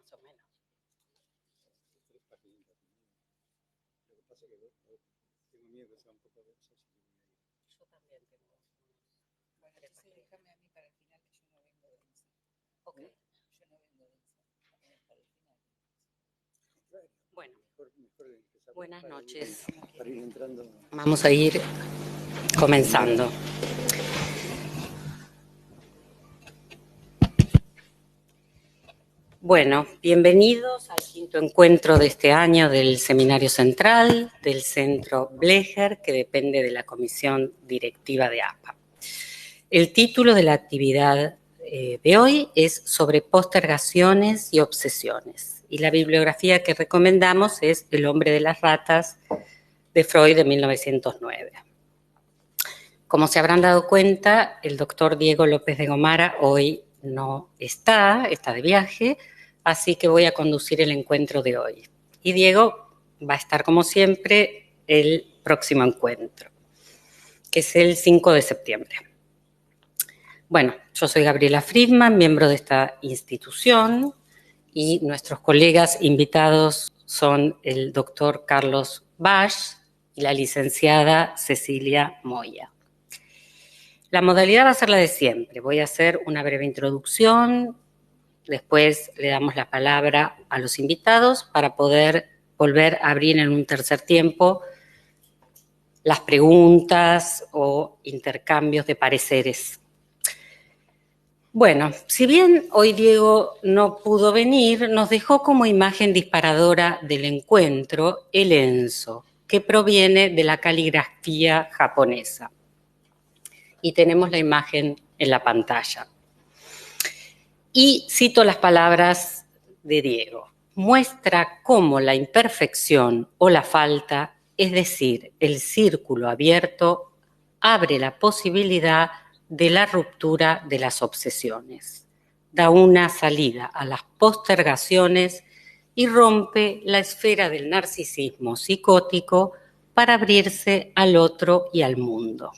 más o menos. Lo que pasa es que tengo miedo que sea un poco denso. Yo también tengo. Bueno, sí, déjame a mí para el final, que yo no vengo densa. Ok. Yo no vengo densa. Para el final. Bueno, Mejor empezar buenas para noches. Para ir entrando. Vamos a ir comenzando. Bueno, bienvenidos al quinto encuentro de este año del Seminario Central del Centro Blecher, que depende de la Comisión Directiva de APA. El título de la actividad de hoy es sobre postergaciones y obsesiones. Y la bibliografía que recomendamos es El hombre de las ratas, de Freud, de 1909. Como se habrán dado cuenta, el doctor Diego López de Gomara hoy no está de viaje, así que voy a conducir el encuentro de hoy. Y Diego va a estar, como siempre, el próximo encuentro, que es el 5 de septiembre. Bueno, yo soy Gabriela Friedman, miembro de esta institución, y nuestros colegas invitados son el doctor Carlos Basch y la licenciada Cecilia Moya. La modalidad va a ser la de siempre. Voy a hacer una breve introducción, después le damos la palabra a los invitados para poder volver a abrir en un tercer tiempo las preguntas o intercambios de pareceres. Bueno, si bien hoy Diego no pudo venir, nos dejó como imagen disparadora del encuentro el Enso, que proviene de la caligrafía japonesa. Y tenemos la imagen en la pantalla. Y cito las palabras de Diego. Muestra cómo la imperfección o la falta, es decir, el círculo abierto, abre la posibilidad de la ruptura de las obsesiones. Da una salida a las postergaciones y rompe la esfera del narcisismo psicótico para abrirse al otro y al mundo.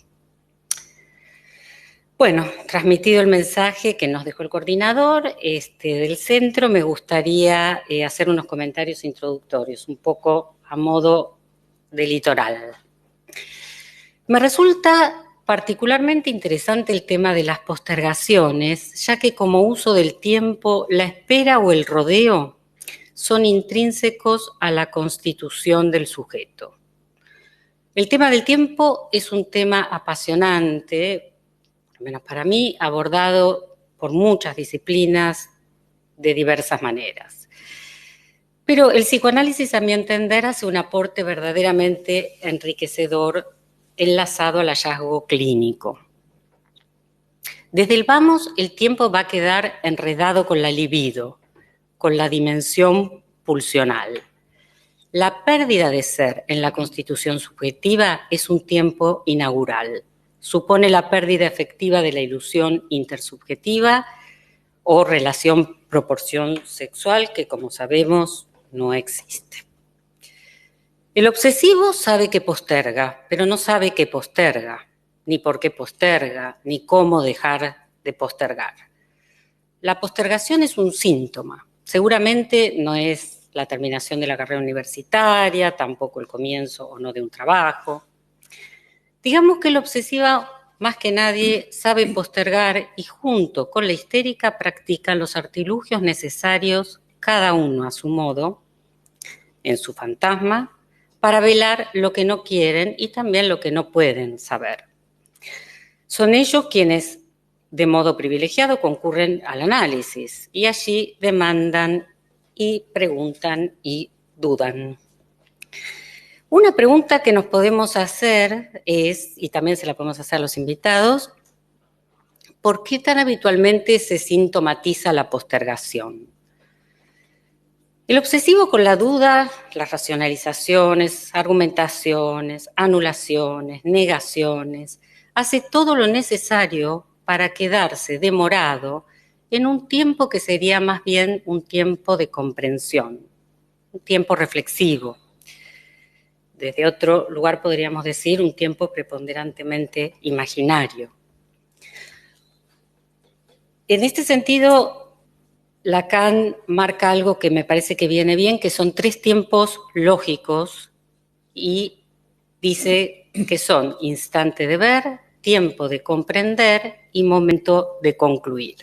Bueno, transmitido el mensaje que nos dejó el coordinador del centro, me gustaría hacer unos comentarios introductorios, un poco a modo de litoral. Me resulta particularmente interesante el tema de las postergaciones, ya que como uso del tiempo, la espera o el rodeo son intrínsecos a la constitución del sujeto. El tema del tiempo es un tema apasionante, al menos para mí, abordado por muchas disciplinas de diversas maneras. Pero el psicoanálisis, a mi entender, hace un aporte verdaderamente enriquecedor enlazado al hallazgo clínico. Desde el vamos, el tiempo va a quedar enredado con la libido, con la dimensión pulsional. La pérdida de ser en la constitución subjetiva es un tiempo inaugural. Supone la pérdida efectiva de la ilusión intersubjetiva o relación proporción sexual que, como sabemos, no existe. El obsesivo sabe que posterga, pero no sabe qué posterga, ni por qué posterga, ni cómo dejar de postergar. La postergación es un síntoma. Seguramente no es la terminación de la carrera universitaria, tampoco el comienzo o no de un trabajo. Digamos que la obsesiva, más que nadie, sabe postergar y junto con la histérica practican los artilugios necesarios, cada uno a su modo, en su fantasma, para velar lo que no quieren y también lo que no pueden saber. Son ellos quienes, de modo privilegiado, concurren al análisis y allí demandan y preguntan y dudan. Una pregunta que nos podemos hacer es, y también se la podemos hacer a los invitados, ¿por qué tan habitualmente se sintomatiza la postergación? El obsesivo con la duda, las racionalizaciones, argumentaciones, anulaciones, negaciones, hace todo lo necesario para quedarse demorado en un tiempo que sería más bien un tiempo de comprensión, un tiempo reflexivo. Desde otro lugar podríamos decir un tiempo preponderantemente imaginario. En este sentido, Lacan marca algo que me parece que viene bien, que son 3 tiempos lógicos, y dice que son instante de ver, tiempo de comprender y momento de concluir.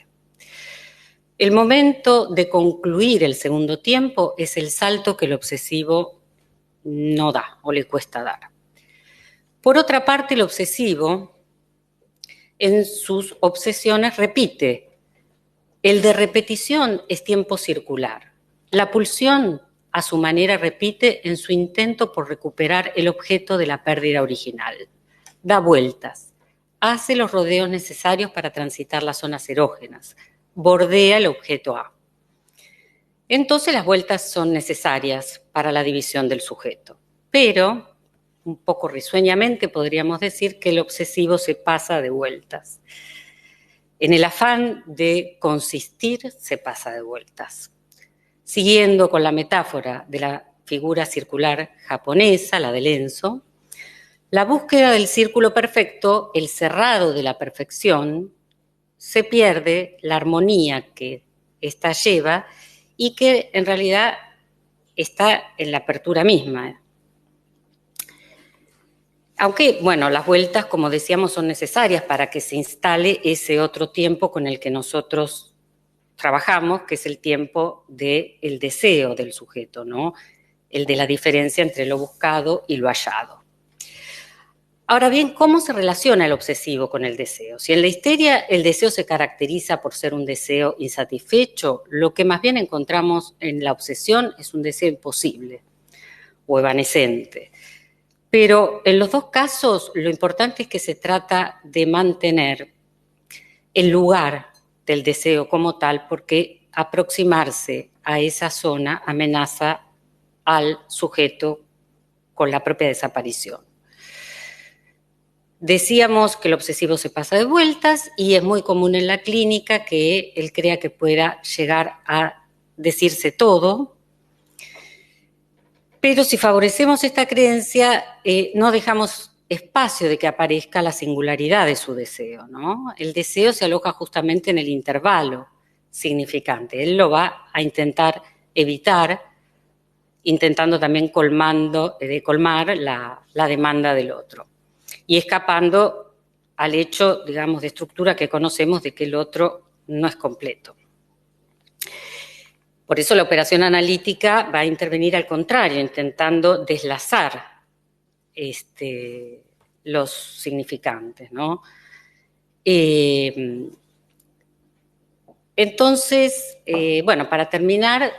El momento de concluir el segundo tiempo es el salto que el obsesivo no da o le cuesta dar. Por otra parte, el obsesivo en sus obsesiones repite. El de repetición es tiempo circular. La pulsión, a su manera, repite en su intento por recuperar el objeto de la pérdida original. Da vueltas, hace los rodeos necesarios para transitar las zonas erógenas, bordea el objeto A. Entonces las vueltas son necesarias para la división del sujeto. Pero, un poco risueñamente, podríamos decir que el obsesivo se pasa de vueltas. En el afán de consistir, se pasa de vueltas. Siguiendo con la metáfora de la figura circular japonesa, la de Lenzo, la búsqueda del círculo perfecto, el cerrado de la perfección, se pierde la armonía que ésta lleva y que en realidad está en la apertura misma. Aunque, bueno, las vueltas, como decíamos, son necesarias para que se instale ese otro tiempo con el que nosotros trabajamos, que es el tiempo del deseo del sujeto, ¿no? El de la diferencia entre lo buscado y lo hallado. Ahora bien, ¿cómo se relaciona el obsesivo con el deseo? Si en la histeria el deseo se caracteriza por ser un deseo insatisfecho, lo que más bien encontramos en la obsesión es un deseo imposible o evanescente. Pero en los dos casos lo importante es que se trata de mantener el lugar del deseo como tal, porque aproximarse a esa zona amenaza al sujeto con la propia desaparición. Decíamos que el obsesivo se pasa de vueltas y es muy común en la clínica que él crea que pueda llegar a decirse todo. Pero si favorecemos esta creencia, no dejamos espacio de que aparezca la singularidad de su deseo, ¿no? El deseo se aloja justamente en el intervalo significante. Él lo va a intentar evitar, intentando también colmar la demanda del otro y escapando al hecho, digamos, de estructura que conocemos de que el otro no es completo. Por eso la operación analítica va a intervenir al contrario, intentando deslazar los significantes, ¿no? Entonces, bueno, para terminar,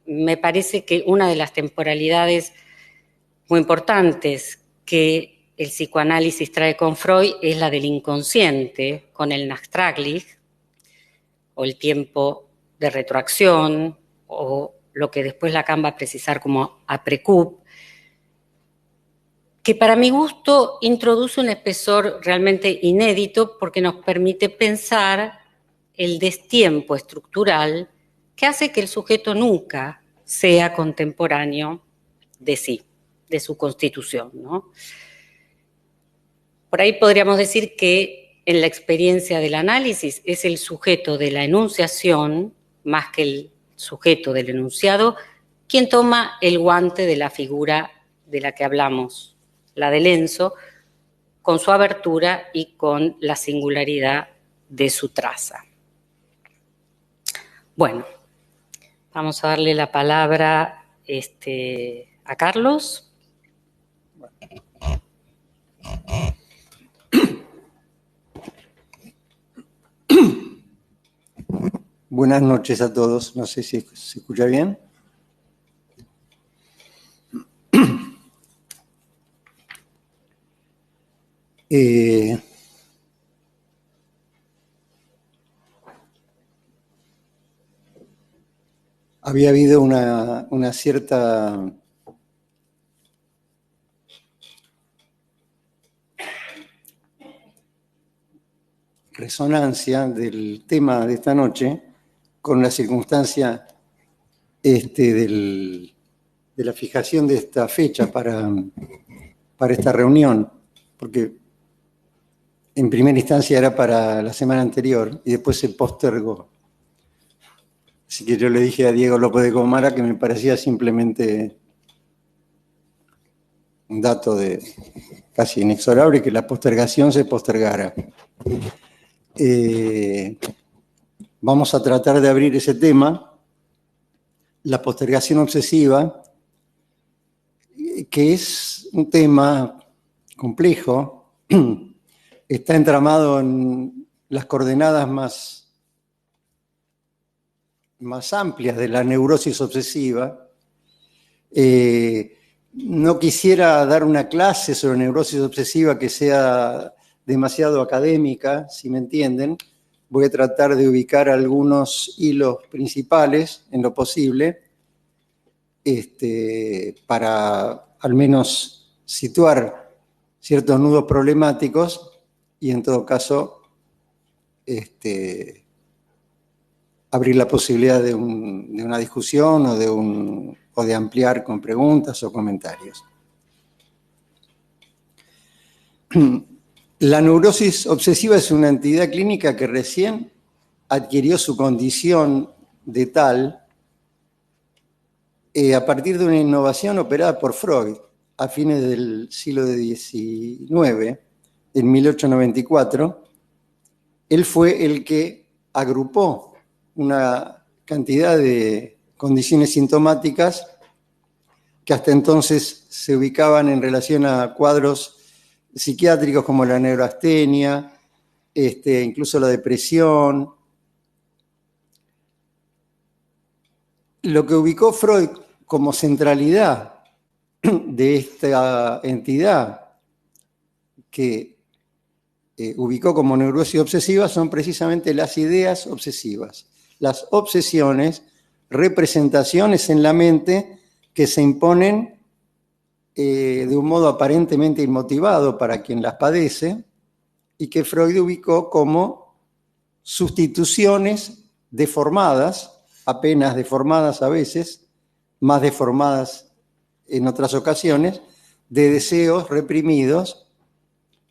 me parece que una de las temporalidades muy importantes que el psicoanálisis trae con Freud es la del inconsciente, con el Nachtraglich, o el tiempo de retroacción, o lo que después Lacan va a precisar como après-coup, que para mi gusto introduce un espesor realmente inédito porque nos permite pensar el destiempo estructural que hace que el sujeto nunca sea contemporáneo de sí, de su constitución, ¿no? Por ahí podríamos decir que en la experiencia del análisis es el sujeto de la enunciación, más que el sujeto del enunciado, quien toma el guante de la figura de la que hablamos, la de Lenzo, con su abertura y con la singularidad de su traza. Bueno, vamos a darle la palabra a Carlos. Buenas noches a todos. No sé si se escucha bien. Había habido una cierta resonancia del tema de esta noche con la circunstancia de la fijación de esta fecha para esta reunión, porque en primera instancia era para la semana anterior y después se postergó. Así que yo le dije a Diego López de Gomara que me parecía simplemente un dato casi inexorable que la postergación se postergara. Vamos a tratar de abrir ese tema, la postergación obsesiva, que es un tema complejo, está entramado en las coordenadas más amplias de la neurosis obsesiva. No quisiera dar una clase sobre neurosis obsesiva que sea demasiado académica, si me entienden. Voy a tratar de ubicar algunos hilos principales en lo posible, para al menos situar ciertos nudos problemáticos y en todo caso abrir la posibilidad de una discusión o de ampliar con preguntas o comentarios. La neurosis obsesiva es una entidad clínica que recién adquirió su condición de tal a partir de una innovación operada por Freud a fines del siglo XIX, en 1894. Él fue el que agrupó una cantidad de condiciones sintomáticas que hasta entonces se ubicaban en relación a cuadros psiquiátricos como la neuroastenia, incluso la depresión. Lo que ubicó Freud como centralidad de esta entidad que ubicó como neurosis obsesiva son precisamente las ideas obsesivas, las obsesiones, representaciones en la mente que se imponen de un modo aparentemente inmotivado para quien las padece y que Freud ubicó como sustituciones deformadas, apenas deformadas a veces, más deformadas en otras ocasiones, de deseos reprimidos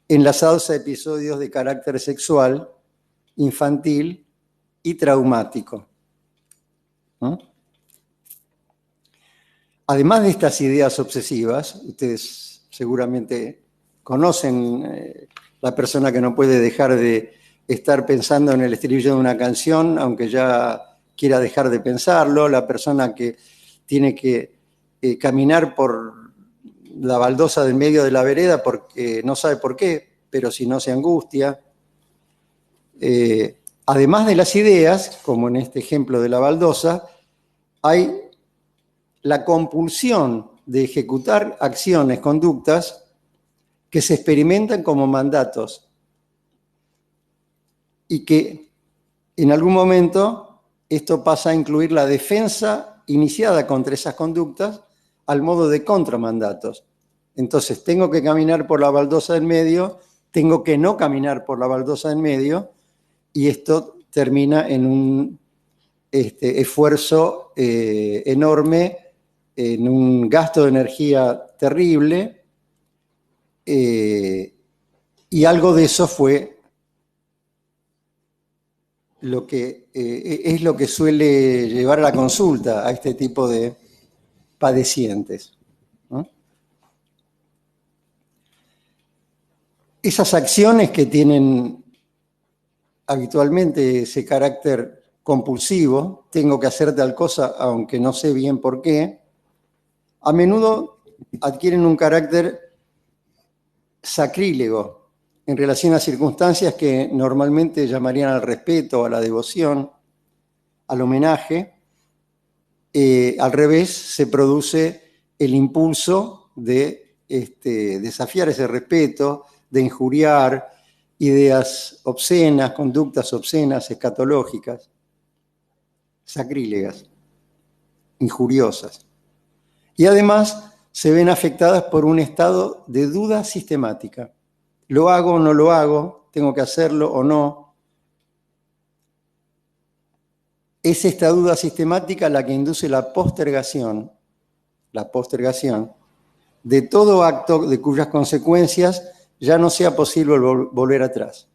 enlazados a episodios de carácter sexual, infantil y traumático. ¿No? Además de estas ideas obsesivas, ustedes seguramente conocen la persona que no puede dejar de estar pensando en el estribillo de una canción, aunque ya quiera dejar de pensarlo, la persona que tiene que caminar por la baldosa del medio de la vereda porque no sabe por qué, pero si no se angustia. Además de las ideas, como en este ejemplo de la baldosa, hay la compulsión de ejecutar acciones, conductas que se experimentan como mandatos y que en algún momento esto pasa a incluir la defensa iniciada contra esas conductas al modo de contramandatos. Entonces, tengo que caminar por la baldosa del medio, tengo que no caminar por la baldosa del medio, y esto termina en un esfuerzo enorme, en un gasto de energía terrible, y algo de eso fue lo que es lo que suele llevar a la consulta a este tipo de padecientes, ¿no? Esas acciones que tienen habitualmente ese carácter compulsivo, tengo que hacer tal cosa aunque no sé bien por qué, a menudo adquieren un carácter sacrílego en relación a circunstancias que normalmente llamarían al respeto, a la devoción, al homenaje. Al revés, se produce el impulso de desafiar ese respeto, de injuriar, ideas obscenas, conductas obscenas, escatológicas, sacrílegas, injuriosas. Y además se ven afectadas por un estado de duda sistemática. ¿Lo hago o no lo hago? ¿Tengo que hacerlo o no? Es esta duda sistemática la que induce la postergación de todo acto de cuyas consecuencias ya no sea posible volver atrás.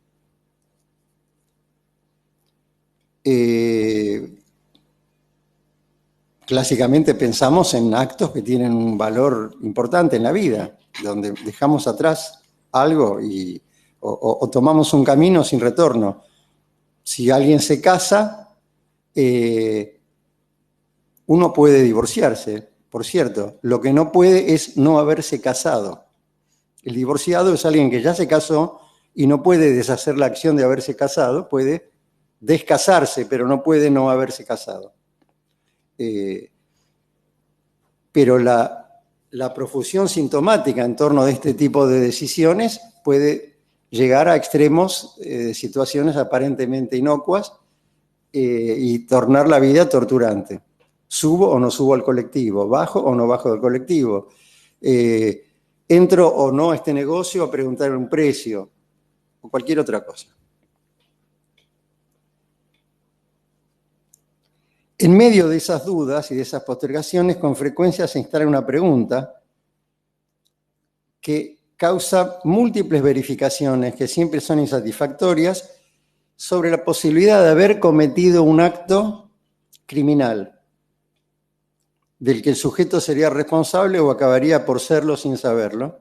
clásicamente pensamos en actos que tienen un valor importante en la vida, donde dejamos atrás algo o tomamos un camino sin retorno. Si alguien se casa, uno puede divorciarse, por cierto. Lo que no puede es no haberse casado. El divorciado es alguien que ya se casó y no puede deshacer la acción de haberse casado, puede descasarse, pero no puede no haberse casado. Pero la profusión sintomática en torno de este tipo de decisiones puede llegar a extremos de situaciones aparentemente inocuas y tornar la vida torturante. ¿Subo o no subo al colectivo? ¿Bajo o no bajo del colectivo? ¿Entro o no a este negocio a preguntar un precio? O cualquier otra cosa. En medio de esas dudas y de esas postergaciones, con frecuencia se instala una pregunta que causa múltiples verificaciones que siempre son insatisfactorias sobre la posibilidad de haber cometido un acto criminal, del que el sujeto sería responsable o acabaría por serlo sin saberlo.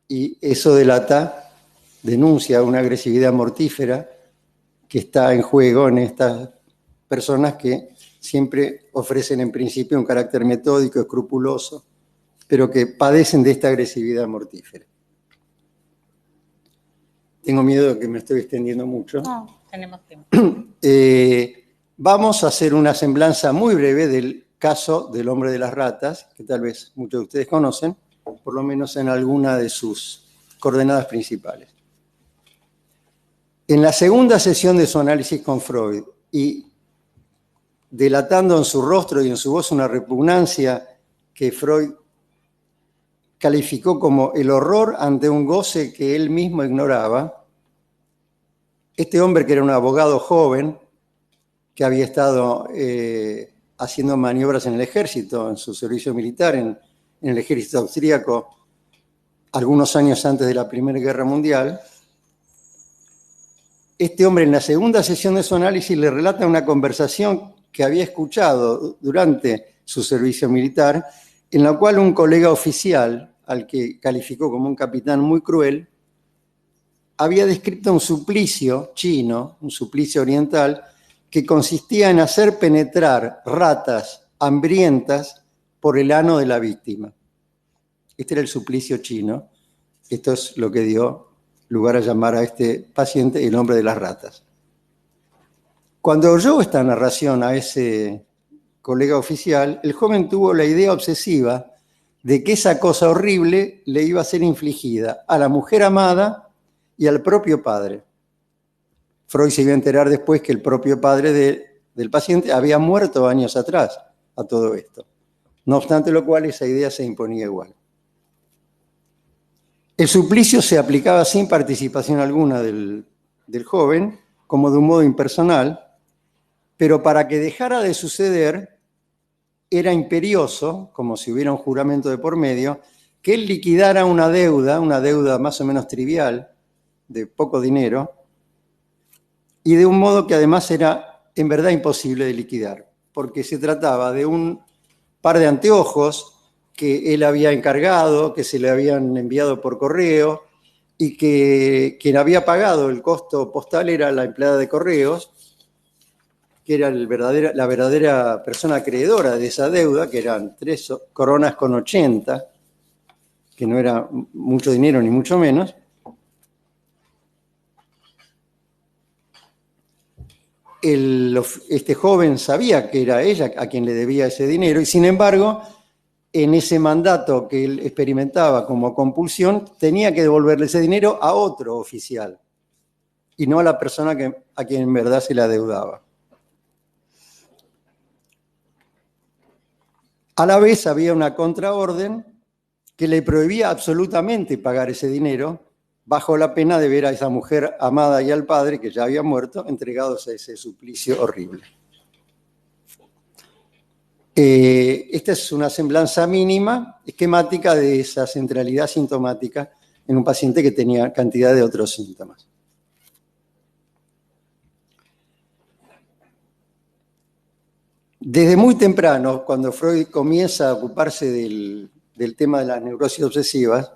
Y eso denuncia una agresividad mortífera que está en juego en estas personas que siempre ofrecen en principio un carácter metódico, escrupuloso, pero que padecen de esta agresividad mortífera. Tengo miedo de que me estoy extendiendo mucho. No, tenemos tiempo. Vamos a hacer una semblanza muy breve del caso del hombre de las ratas, que tal vez muchos de ustedes conocen, por lo menos en alguna de sus coordenadas principales. En la segunda sesión de su análisis con Freud, y delatando en su rostro y en su voz una repugnancia que Freud calificó como el horror ante un goce que él mismo ignoraba, este hombre, que era un abogado joven, que había estado haciendo maniobras en el ejército, en su servicio militar, en el ejército austríaco, algunos años antes de la Primera Guerra Mundial, este hombre en la segunda sesión de su análisis le relata una conversación que había escuchado durante su servicio militar, en la cual un colega oficial, al que calificó como un capitán muy cruel, había descrito un suplicio chino, un suplicio oriental, que consistía en hacer penetrar ratas hambrientas por el ano de la víctima. Este era el suplicio chino. Esto es lo que dio lugar a llamar a este paciente el hombre de las ratas. Cuando oyó esta narración a ese colega oficial, el joven tuvo la idea obsesiva de que esa cosa horrible le iba a ser infligida a la mujer amada y al propio padre. Freud se iba a enterar después que el propio padre del paciente había muerto años atrás a todo esto. No obstante lo cual, esa idea se imponía igual. El suplicio se aplicaba sin participación alguna del joven, como de un modo impersonal, pero para que dejara de suceder, era imperioso, como si hubiera un juramento de por medio, que él liquidara una deuda más o menos trivial, de poco dinero, y de un modo que además era en verdad imposible de liquidar, porque se trataba de un par de anteojos que él había encargado, que se le habían enviado por correo, y que quien había pagado el costo postal era la empleada de correos, que era la verdadera persona acreedora de esa deuda, que eran 3 coronas con 80, que no era mucho dinero ni mucho menos. Este joven sabía que era ella a quien le debía ese dinero y, sin embargo, en ese mandato que él experimentaba como compulsión, tenía que devolverle ese dinero a otro oficial y no a la persona a quien en verdad se le adeudaba. A la vez había una contraorden que le prohibía absolutamente pagar ese dinero, bajo la pena de ver a esa mujer amada y al padre, que ya había muerto, entregados a ese suplicio horrible. Esta es una semblanza mínima, esquemática, de esa centralidad sintomática en un paciente que tenía cantidad de otros síntomas. Desde muy temprano, cuando Freud comienza a ocuparse del tema de las neurosis obsesivas,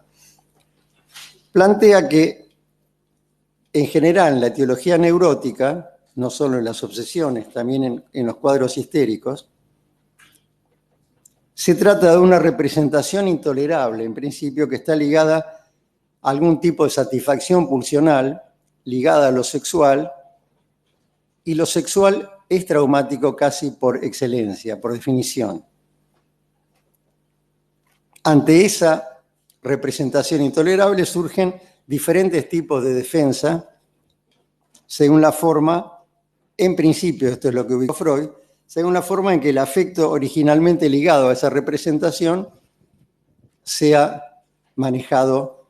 plantea que, en general, en la etiología neurótica, no solo en las obsesiones, también en los cuadros histéricos, se trata de una representación intolerable, en principio, que está ligada a algún tipo de satisfacción pulsional, ligada a lo sexual, y lo sexual es traumático casi por excelencia, por definición. Ante esa representación intolerable surgen diferentes tipos de defensa, según la forma, en principio, esto es lo que ubicó Freud, según la forma en que el afecto originalmente ligado a esa representación sea manejado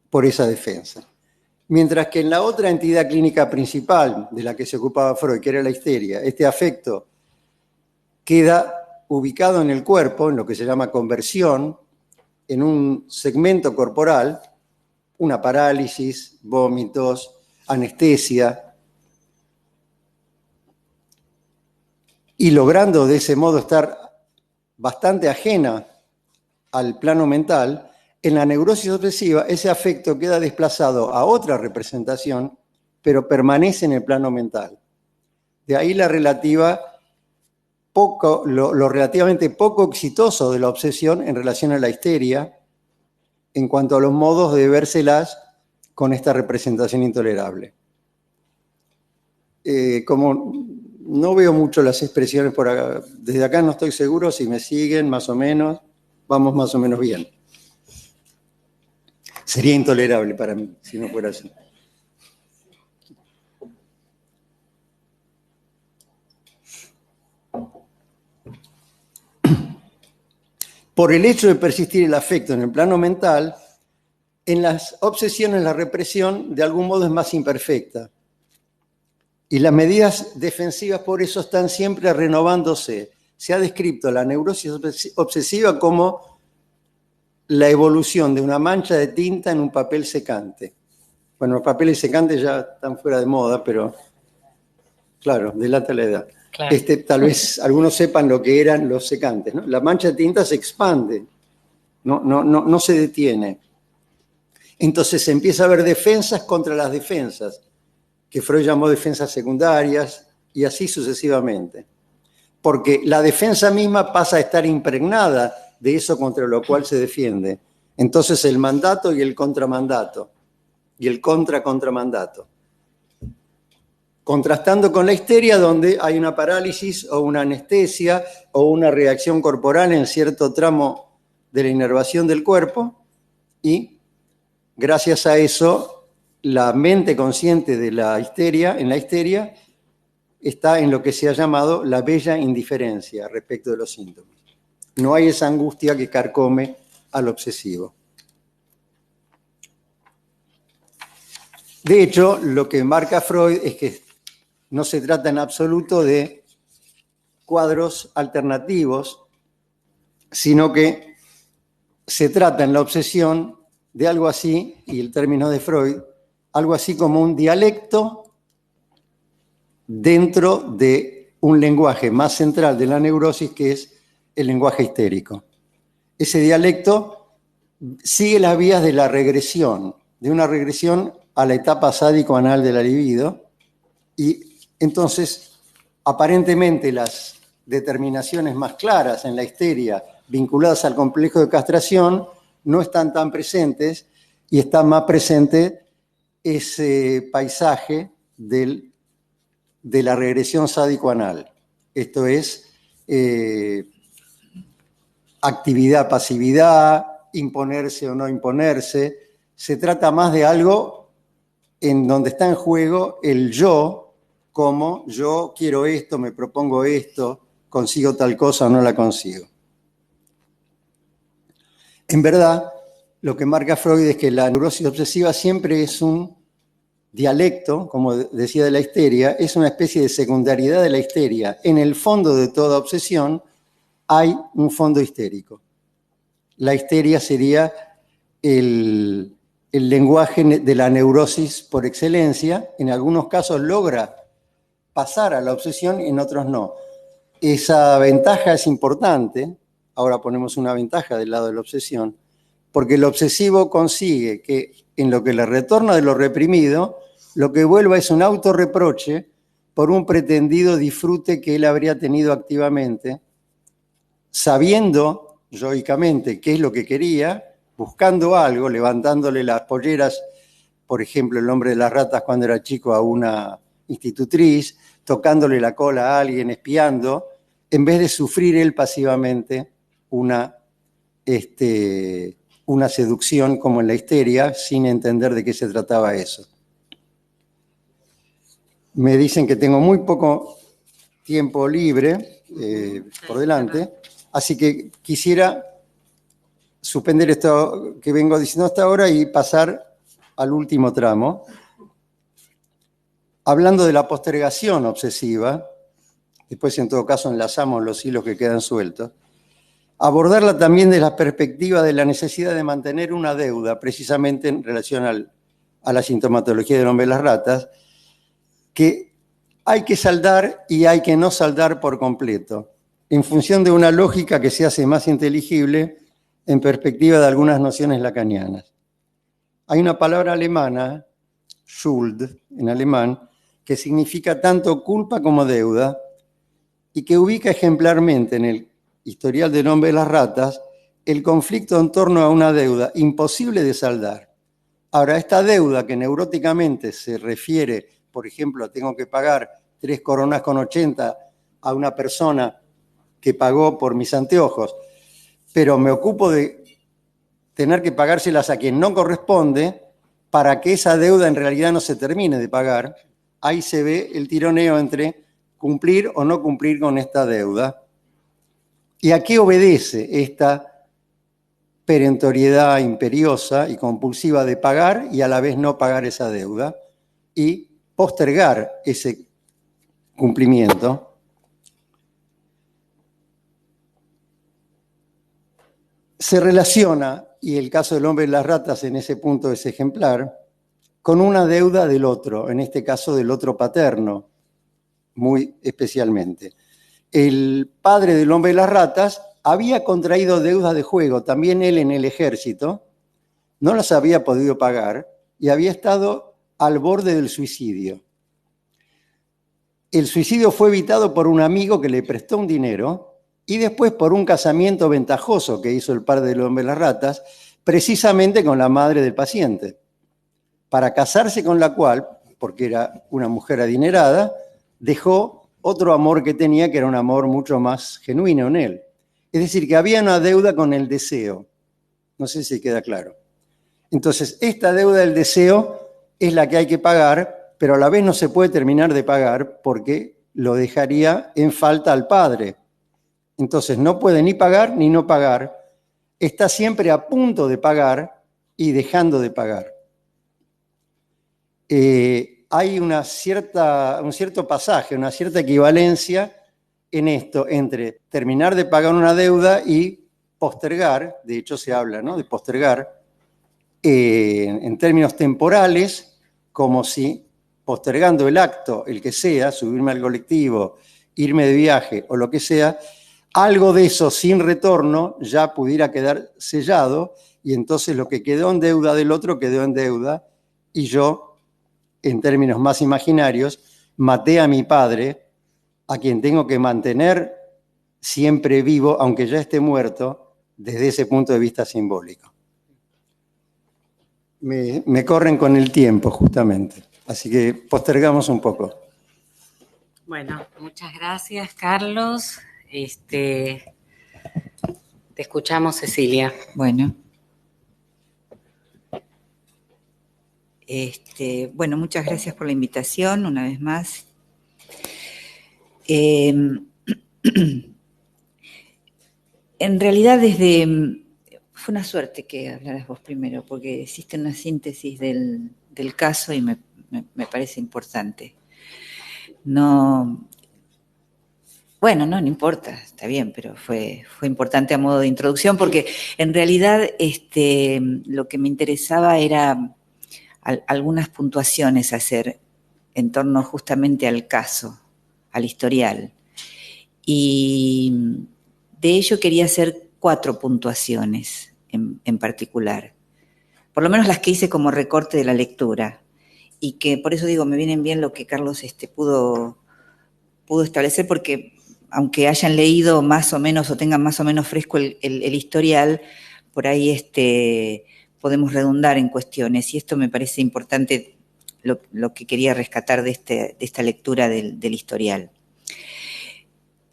por esa defensa. Mientras que en la otra entidad clínica principal de la que se ocupaba Freud, que era la histeria, este afecto queda ubicado en el cuerpo, en lo que se llama conversión, en un segmento corporal, una parálisis, vómitos, anestesia, y logrando de ese modo estar bastante ajena al plano mental. En la neurosis obsesiva, ese afecto queda desplazado a otra representación, pero permanece en el plano mental. De ahí lo relativamente poco exitoso de la obsesión en relación a la histeria, en cuanto a los modos de vérselas con esta representación intolerable. Como no veo mucho las expresiones por acá, desde acá no estoy seguro si me siguen más o menos, vamos más o menos bien. Sería intolerable para mí si no fuera así. Por el hecho de persistir el afecto en el plano mental, en las obsesiones la represión de algún modo es más imperfecta. Y las medidas defensivas por eso están siempre renovándose. Se ha descrito la neurosis obsesiva como la evolución de una mancha de tinta en un papel secante. Bueno, los papeles secantes ya están fuera de moda, pero claro, delata la edad. Claro. Tal vez algunos sepan lo que eran los secantes, ¿no? La mancha de tinta se expande, no se detiene. Entonces se empieza a ver defensas contra las defensas, que Freud llamó defensas secundarias, y así sucesivamente. Porque la defensa misma pasa a estar impregnada de eso contra lo cual se defiende. Entonces el mandato y el contramandato, y el contra-contramandato. Contrastando con la histeria, donde hay una parálisis o una anestesia o una reacción corporal en cierto tramo de la inervación del cuerpo, y gracias a eso la mente consciente de la histeria, en la histeria, está en lo que se ha llamado la bella indiferencia respecto de los síntomas. No hay esa angustia que carcome al obsesivo. De hecho, lo que marca Freud es que no se trata en absoluto de cuadros alternativos, sino que se trata en la obsesión de algo así, y el término de Freud, algo así como un dialecto dentro de un lenguaje más central de la neurosis, que es el lenguaje histérico. Ese dialecto sigue las vías de la regresión, de una regresión a la etapa sádico-anal de la libido, y entonces aparentemente las determinaciones más claras en la histeria vinculadas al complejo de castración no están tan presentes, y está más presente ese paisaje de la regresión sádico-anal. Esto es actividad, pasividad, imponerse o no imponerse. Se trata más de algo en donde está en juego el yo, como yo quiero esto, me propongo esto, consigo tal cosa o no la consigo. En verdad, lo que marca Freud es que la neurosis obsesiva siempre es un dialecto, como decía, de la histeria, es una especie de secundariedad de la histeria. En el fondo de toda obsesión hay un fondo histérico. La histeria sería el lenguaje de la neurosis por excelencia. En algunos casos logra pasar a la obsesión, en otros no. esa ventaja es importante. Ahora ponemos una ventaja del lado de la obsesión, porque el obsesivo consigue que en lo que le retorna de lo reprimido, lo que vuelva es un autorreproche por un pretendido disfrute que él habría tenido activamente, sabiendo yoicamente qué es lo que quería, buscando algo, levantándole las polleras, por ejemplo, el hombre de las ratas cuando era chico a una institutriz, tocándole la cola a alguien, espiando, en vez de sufrir él pasivamente una seducción como en la histeria, sin entender de qué se trataba eso. Me dicen que tengo muy poco tiempo libre por delante, así que quisiera suspender esto que vengo diciendo hasta ahora y pasar al último tramo, hablando de la postergación obsesiva. Después, en todo caso, enlazamos los hilos que quedan sueltos. Abordarla también desde la perspectiva de la necesidad de mantener una deuda, precisamente en relación a la sintomatología del hombre de las ratas, que hay que saldar y hay que no saldar por completo, en función de una lógica que se hace más inteligible en perspectiva de algunas nociones lacanianas. Hay una palabra alemana, Schuld, en alemán, que significa tanto culpa como deuda, y que ubica ejemplarmente en el historial del hombre de las ratas el conflicto en torno a una deuda imposible de saldar. Ahora, esta deuda que neuróticamente se refiere, por ejemplo, tengo que pagar 3,80 coronas a una persona que pagó por mis anteojos, pero me ocupo de tener que pagárselas a quien no corresponde para que esa deuda en realidad no se termine de pagar. Ahí se ve el tironeo entre cumplir o no cumplir con esta deuda. ¿Y a qué obedece esta perentoriedad imperiosa y compulsiva de pagar y a la vez no pagar esa deuda y postergar ese cumplimiento? Se relaciona, y el caso del hombre de las ratas en ese punto es ejemplar, con una deuda del otro, en este caso del otro paterno, muy especialmente. El padre del hombre de las ratas había contraído deudas de juego, también él en el ejército, no las había podido pagar y había estado al borde del suicidio. El suicidio fue evitado por un amigo que le prestó un dinero y después por un casamiento ventajoso que hizo el padre del hombre de las ratas, precisamente con la madre del paciente, para casarse con la cual, porque era una mujer adinerada, dejó otro amor que tenía, que era un amor mucho más genuino en él. Es decir, que había una deuda con el deseo. No sé si queda claro. Entonces, esta deuda del deseo es la que hay que pagar, pero a la vez no se puede terminar de pagar porque lo dejaría en falta al padre. Entonces, no puede ni pagar ni no pagar. Está siempre a punto de pagar y dejando de pagar. Hay un cierto pasaje, una cierta equivalencia en esto entre terminar de pagar una deuda y postergar. De hecho se habla, ¿no?, de postergar en términos temporales, como si postergando el acto, el que sea, subirme al colectivo, irme de viaje o lo que sea, algo de eso sin retorno ya pudiera quedar sellado y entonces lo que quedó en deuda del otro quedó en deuda y yo, en términos más imaginarios, maté a mi padre, a quien tengo que mantener siempre vivo, aunque ya esté muerto, desde ese punto de vista simbólico. Me corren con el tiempo, justamente, así que postergamos un poco. Bueno, muchas gracias, Carlos. Te escuchamos, Cecilia. Bueno. Bueno, muchas gracias por la invitación, una vez más. En realidad, fue una suerte que hablaras vos primero, porque hiciste una síntesis del caso y me parece importante. No importa, está bien, pero fue importante a modo de introducción, porque en realidad lo que me interesaba era algunas puntuaciones hacer en torno justamente al caso, al historial. Y de ello quería hacer 4 puntuaciones en particular, por lo menos las que hice como recorte de la lectura, y que por eso digo, me vienen bien lo que Carlos pudo establecer, porque aunque hayan leído más o menos o tengan más o menos fresco el historial, por ahí podemos redundar en cuestiones, y esto me parece importante, lo que quería rescatar de esta lectura del historial.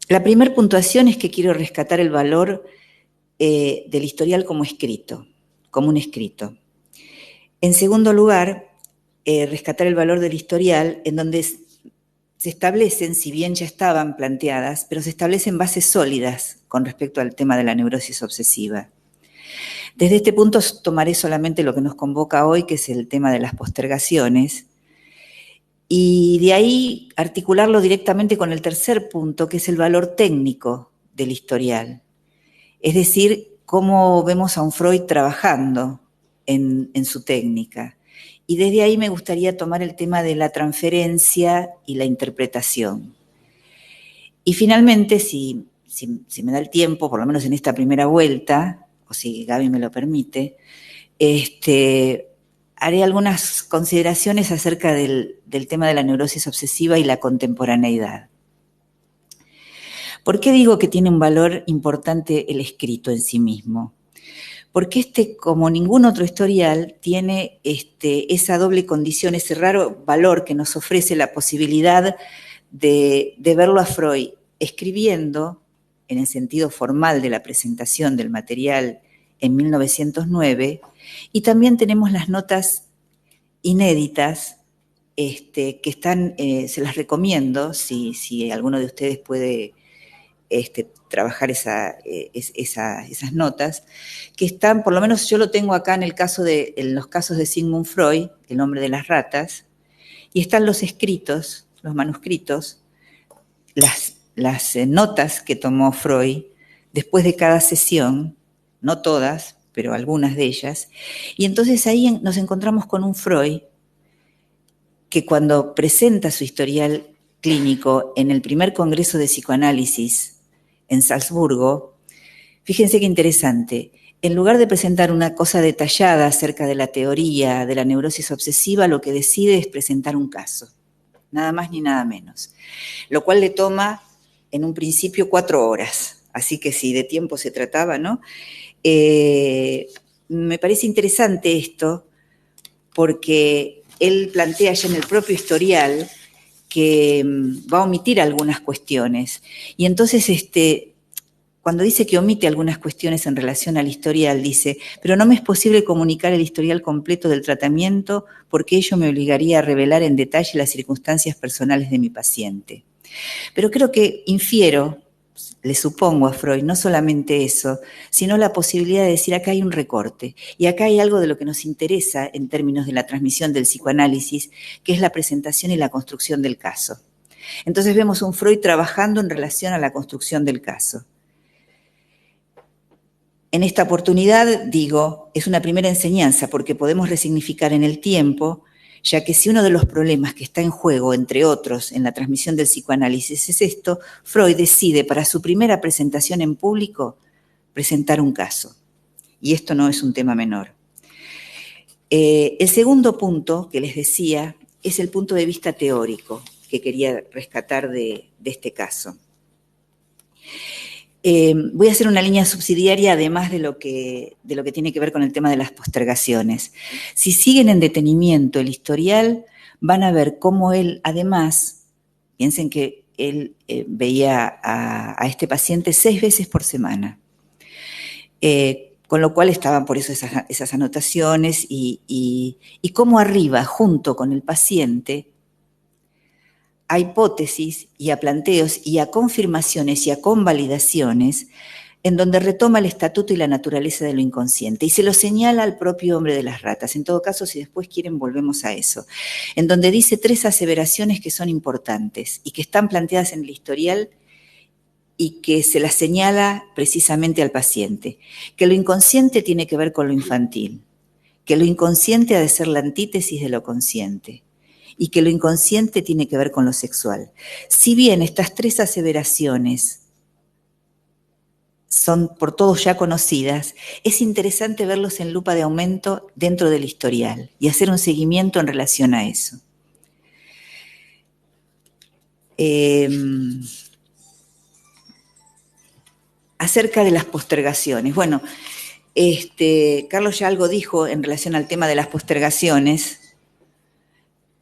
La primera puntuación es que quiero rescatar el valor del historial como escrito, como un escrito. En segundo lugar, rescatar el valor del historial en donde se establecen, si bien ya estaban planteadas, pero se establecen bases sólidas con respecto al tema de la neurosis obsesiva. Desde este punto tomaré solamente lo que nos convoca hoy, que es el tema de las postergaciones, y de ahí articularlo directamente con el tercer punto, que es el valor técnico del historial. Es decir, cómo vemos a un Freud trabajando en su técnica. Y desde ahí me gustaría tomar el tema de la transferencia y la interpretación. Y finalmente, si me da el tiempo, por lo menos en esta primera vuelta, o si Gaby me lo permite, haré algunas consideraciones acerca del tema de la neurosis obsesiva y la contemporaneidad. ¿Por qué digo que tiene un valor importante el escrito en sí mismo? Porque como ningún otro historial, tiene esa doble condición, ese raro valor que nos ofrece la posibilidad de verlo a Freud escribiendo, en el sentido formal de la presentación del material en 1909, y también tenemos las notas inéditas que están, se las recomiendo, si alguno de ustedes puede trabajar esas notas, que están, por lo menos yo lo tengo acá en los casos de Sigmund Freud, el hombre de las ratas, y están los escritos, los manuscritos, las notas que tomó Freud después de cada sesión, no todas, pero algunas de ellas, y entonces ahí nos encontramos con un Freud que cuando presenta su historial clínico en el primer congreso de psicoanálisis en Salzburgo, fíjense qué interesante, en lugar de presentar una cosa detallada acerca de la teoría de la neurosis obsesiva, lo que decide es presentar un caso, nada más ni nada menos, lo cual le toma en un principio 4 horas, así que si de tiempo se trataba, ¿no? Me parece interesante esto, porque él plantea ya en el propio historial que va a omitir algunas cuestiones. Y entonces, cuando dice que omite algunas cuestiones en relación al historial, dice, pero no me es posible comunicar el historial completo del tratamiento porque ello me obligaría a revelar en detalle las circunstancias personales de mi paciente. Pero creo que infiero, le supongo a Freud, no solamente eso, sino la posibilidad de decir acá hay un recorte y acá hay algo de lo que nos interesa en términos de la transmisión del psicoanálisis, que es la presentación y la construcción del caso. Entonces vemos un Freud trabajando en relación a la construcción del caso. En esta oportunidad, digo, es una primera enseñanza porque podemos resignificar en el tiempo, ya que si uno de los problemas que está en juego, entre otros, en la transmisión del psicoanálisis es esto, Freud decide para su primera presentación en público presentar un caso. Y esto no es un tema menor. El segundo punto que les decía es el punto de vista teórico que quería rescatar de este caso. Voy a hacer una línea subsidiaria además de lo que tiene que ver con el tema de las postergaciones. Si siguen en detenimiento el historial, van a ver cómo él, además, piensen que él veía a este paciente 6 veces por semana, con lo cual estaban por eso esas anotaciones y cómo arriba, junto con el paciente, a hipótesis y a planteos y a confirmaciones y a convalidaciones en donde retoma el estatuto y la naturaleza de lo inconsciente y se lo señala al propio hombre de las ratas. En todo caso, si después quieren, volvemos a eso. En donde dice 3 aseveraciones que son importantes y que están planteadas en el historial y que se las señala precisamente al paciente. Que lo inconsciente tiene que ver con lo infantil, que lo inconsciente ha de ser la antítesis de lo consciente, y que lo inconsciente tiene que ver con lo sexual. Si bien estas 3 aseveraciones son por todos ya conocidas, es interesante verlos en lupa de aumento dentro del historial y hacer un seguimiento en relación a eso. Acerca de las postergaciones. Bueno, Carlos ya algo dijo en relación al tema de las postergaciones.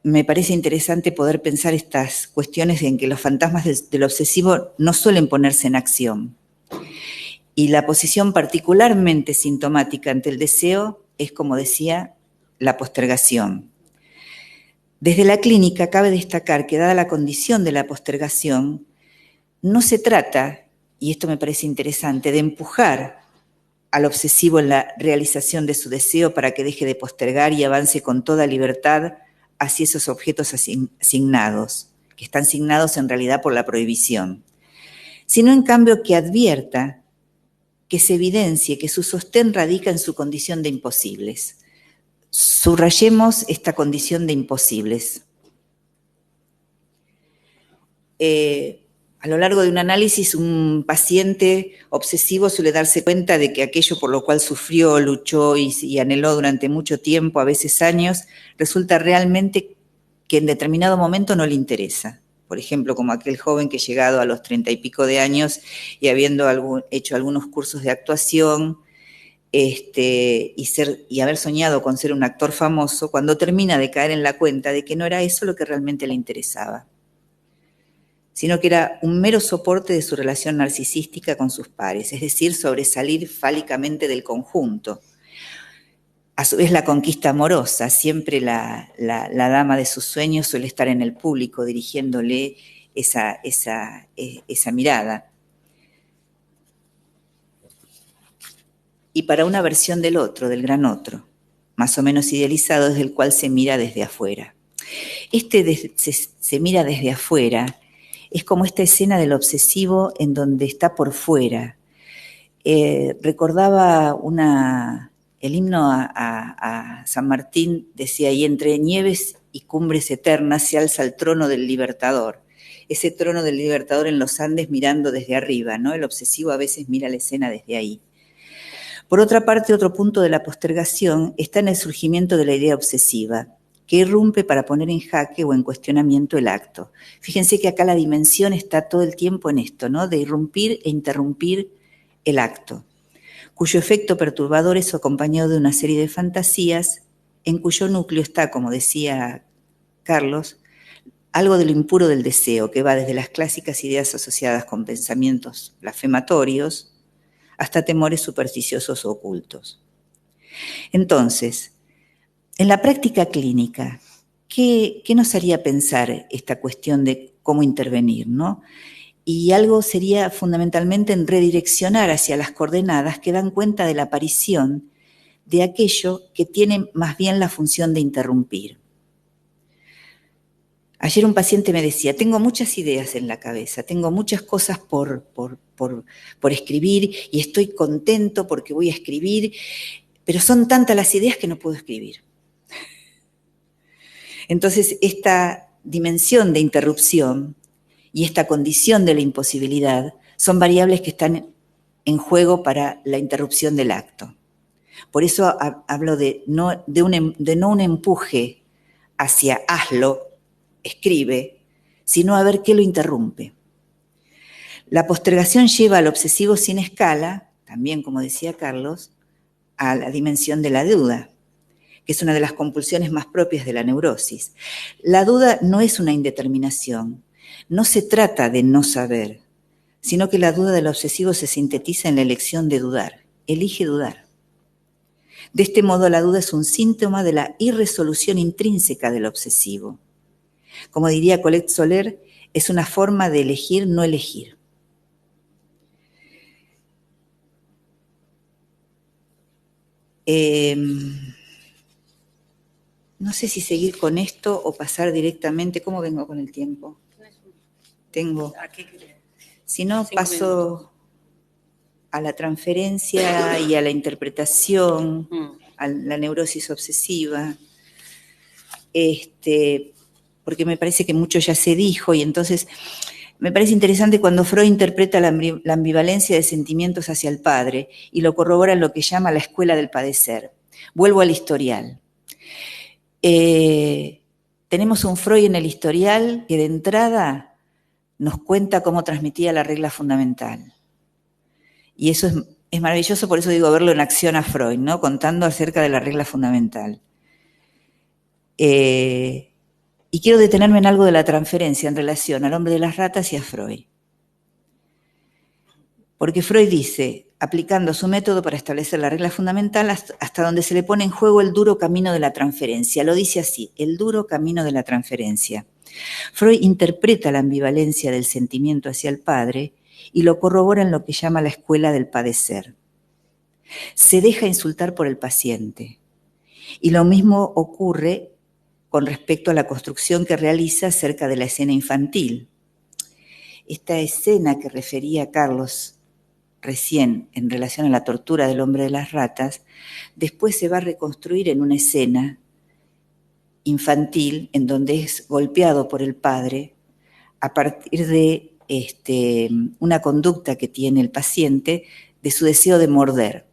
Me parece interesante poder pensar estas cuestiones en que los fantasmas del obsesivo no suelen ponerse en acción. Y la posición particularmente sintomática ante el deseo es, como decía, la postergación. Desde la clínica cabe destacar que, dada la condición de la postergación, no se trata, y esto me parece interesante, de empujar al obsesivo en la realización de su deseo para que deje de postergar y avance con toda libertad hacia esos objetos asignados, que están asignados en realidad por la prohibición, sino en cambio que advierta, que se evidencie que su sostén radica en su condición de imposibles. Subrayemos esta condición de imposibles. A lo largo de un análisis, un paciente obsesivo suele darse cuenta de que aquello por lo cual sufrió, luchó y anheló durante mucho tiempo, a veces años, resulta realmente que en determinado momento no le interesa. Por ejemplo, como aquel joven que llegado a los 30 y pico de años y habiendo hecho algunos cursos de actuación y haber soñado con ser un actor famoso, cuando termina de caer en la cuenta de que no era eso lo que realmente le interesaba, sino que era un mero soporte de su relación narcisística con sus pares, es decir, sobresalir fálicamente del conjunto. A su vez, la conquista amorosa, siempre la dama de sus sueños suele estar en el público dirigiéndole esa mirada. Y para una versión del otro, del otro, más o menos idealizado, desde el cual se mira desde afuera. Se mira desde afuera. Es como esta escena del obsesivo en donde está por fuera. Recordaba el himno a San Martín, decía, y entre nieves y cumbres eternas se alza el trono del libertador. Ese trono del libertador en los Andes mirando desde arriba, ¿no? El obsesivo a veces mira la escena desde ahí. Por otra parte, otro punto de la postergación está en el surgimiento de la idea obsesiva, que irrumpe para poner en jaque o en cuestionamiento el acto. Fíjense que acá la dimensión está todo el tiempo en esto, ¿no? De irrumpir e interrumpir el acto, cuyo efecto perturbador es acompañado de una serie de fantasías en cuyo núcleo está, como decía Carlos, algo de lo impuro del deseo, que va desde las clásicas ideas asociadas con pensamientos blasfematorios hasta temores supersticiosos o ocultos. Entonces, en la práctica clínica, ¿qué nos haría pensar esta cuestión de cómo intervenir, ¿no? Y algo sería fundamentalmente en redireccionar hacia las coordenadas que dan cuenta de la aparición de aquello que tiene más bien la función de interrumpir. Ayer un paciente me decía, tengo muchas ideas en la cabeza, tengo muchas cosas por escribir y estoy contento porque voy a escribir, pero son tantas las ideas que no puedo escribir. Entonces, esta dimensión de interrupción y esta condición de la imposibilidad son variables que están en juego para la interrupción del acto. Por eso hablo de no un empuje hacia hazlo, escribe, sino a ver qué lo interrumpe. La postergación lleva al obsesivo sin escala, también como decía Carlos, a la dimensión de la duda, que es una de las compulsiones más propias de la neurosis. La duda no es una indeterminación, no se trata de no saber, sino que la duda del obsesivo se sintetiza en la elección de dudar, elige dudar. De este modo, la duda es un síntoma de la irresolución intrínseca del obsesivo. Como diría Colette Soler, es una forma de elegir no elegir. No sé si seguir con esto o pasar directamente. ¿Cómo vengo con el tiempo? Si no, paso a la transferencia y a la interpretación, a la neurosis obsesiva. Porque me parece que mucho ya se dijo y entonces me parece interesante cuando Freud interpreta la ambivalencia de sentimientos hacia el padre y lo corrobora en lo que llama la escuela del padecer. Vuelvo al historial. Tenemos un Freud en el historial que de entrada nos cuenta cómo transmitía la regla fundamental. Y eso es maravilloso, por eso digo verlo en acción a Freud, ¿no? Contando acerca de la regla fundamental. Y quiero detenerme en algo de la transferencia en relación al hombre de las ratas y a Freud. Porque Freud dice, aplicando su método para establecer la regla fundamental, hasta donde se le pone en juego el duro camino de la transferencia. Lo dice así, el duro camino de la transferencia. Freud interpreta la ambivalencia del sentimiento hacia el padre y lo corrobora en lo que llama la escuela del padecer. Se deja insultar por el paciente. Y lo mismo ocurre con respecto a la construcción que realiza acerca de la escena infantil. Esta escena que refería Carlos recién en relación a la tortura del hombre de las ratas, después se va a reconstruir en una escena infantil en donde es golpeado por el padre a partir de una conducta que tiene el paciente de su deseo de morder.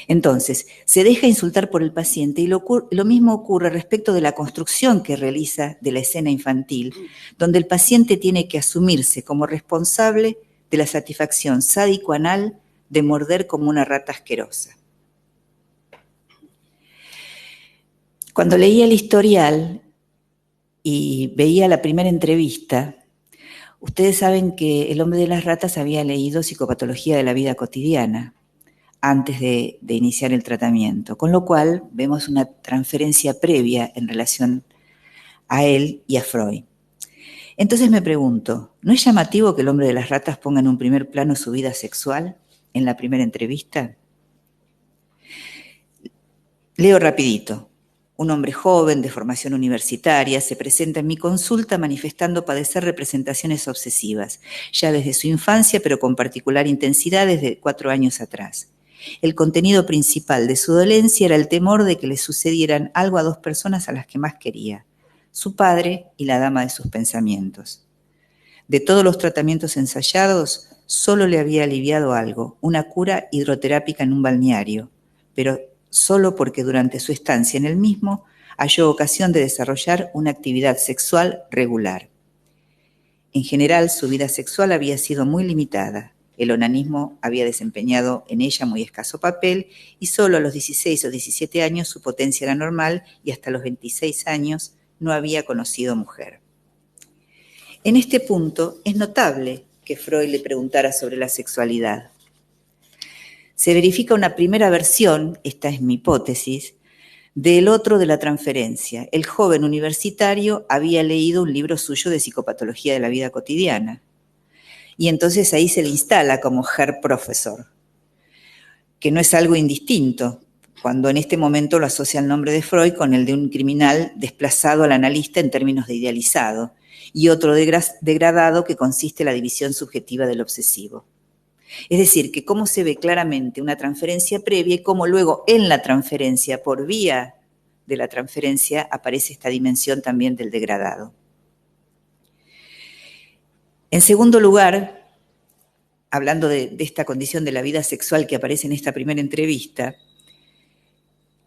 Entonces, se deja insultar por el paciente y lo mismo ocurre respecto de la construcción que realiza de la escena infantil, donde el paciente tiene que asumirse como responsable de la satisfacción sádico-anal de morder como una rata asquerosa. Cuando leía el historial y veía la primera entrevista, ustedes saben que el hombre de las ratas había leído Psicopatología de la vida cotidiana antes de iniciar el tratamiento, con lo cual vemos una transferencia previa en relación a él y a Freud. Entonces me pregunto, ¿no es llamativo que el hombre de las ratas ponga en un primer plano su vida sexual en la primera entrevista? Leo rapidito. Un hombre joven, de formación universitaria, se presenta en mi consulta manifestando padecer representaciones obsesivas, ya desde su infancia, pero con particular intensidad desde 4 años atrás. El contenido principal de su dolencia era el temor de que le sucedieran algo a 2 personas a las que más quería, su padre y la dama de sus pensamientos. De todos los tratamientos ensayados, solo le había aliviado algo, una cura hidroterápica en un balneario, pero solo porque durante su estancia en el mismo halló ocasión de desarrollar una actividad sexual regular. En general, su vida sexual había sido muy limitada. El onanismo había desempeñado en ella muy escaso papel y solo a los 16 o 17 años su potencia era normal y hasta los 26 años no había conocido mujer. En este punto es notable que Freud le preguntara sobre la sexualidad. Se verifica una primera versión, esta es mi hipótesis, del otro de la transferencia. El joven universitario había leído un libro suyo de Psicopatología de la vida cotidiana. Y entonces ahí se le instala como Herr Professor, que no es algo indistinto, cuando en este momento lo asocia el nombre de Freud con el de un criminal desplazado al analista en términos de idealizado, y otro degradado que consiste en la división subjetiva del obsesivo. Es decir, que cómo se ve claramente una transferencia previa y cómo luego en la transferencia, por vía de la transferencia, aparece esta dimensión también del degradado. En segundo lugar, hablando de esta condición de la vida sexual que aparece en esta primera entrevista,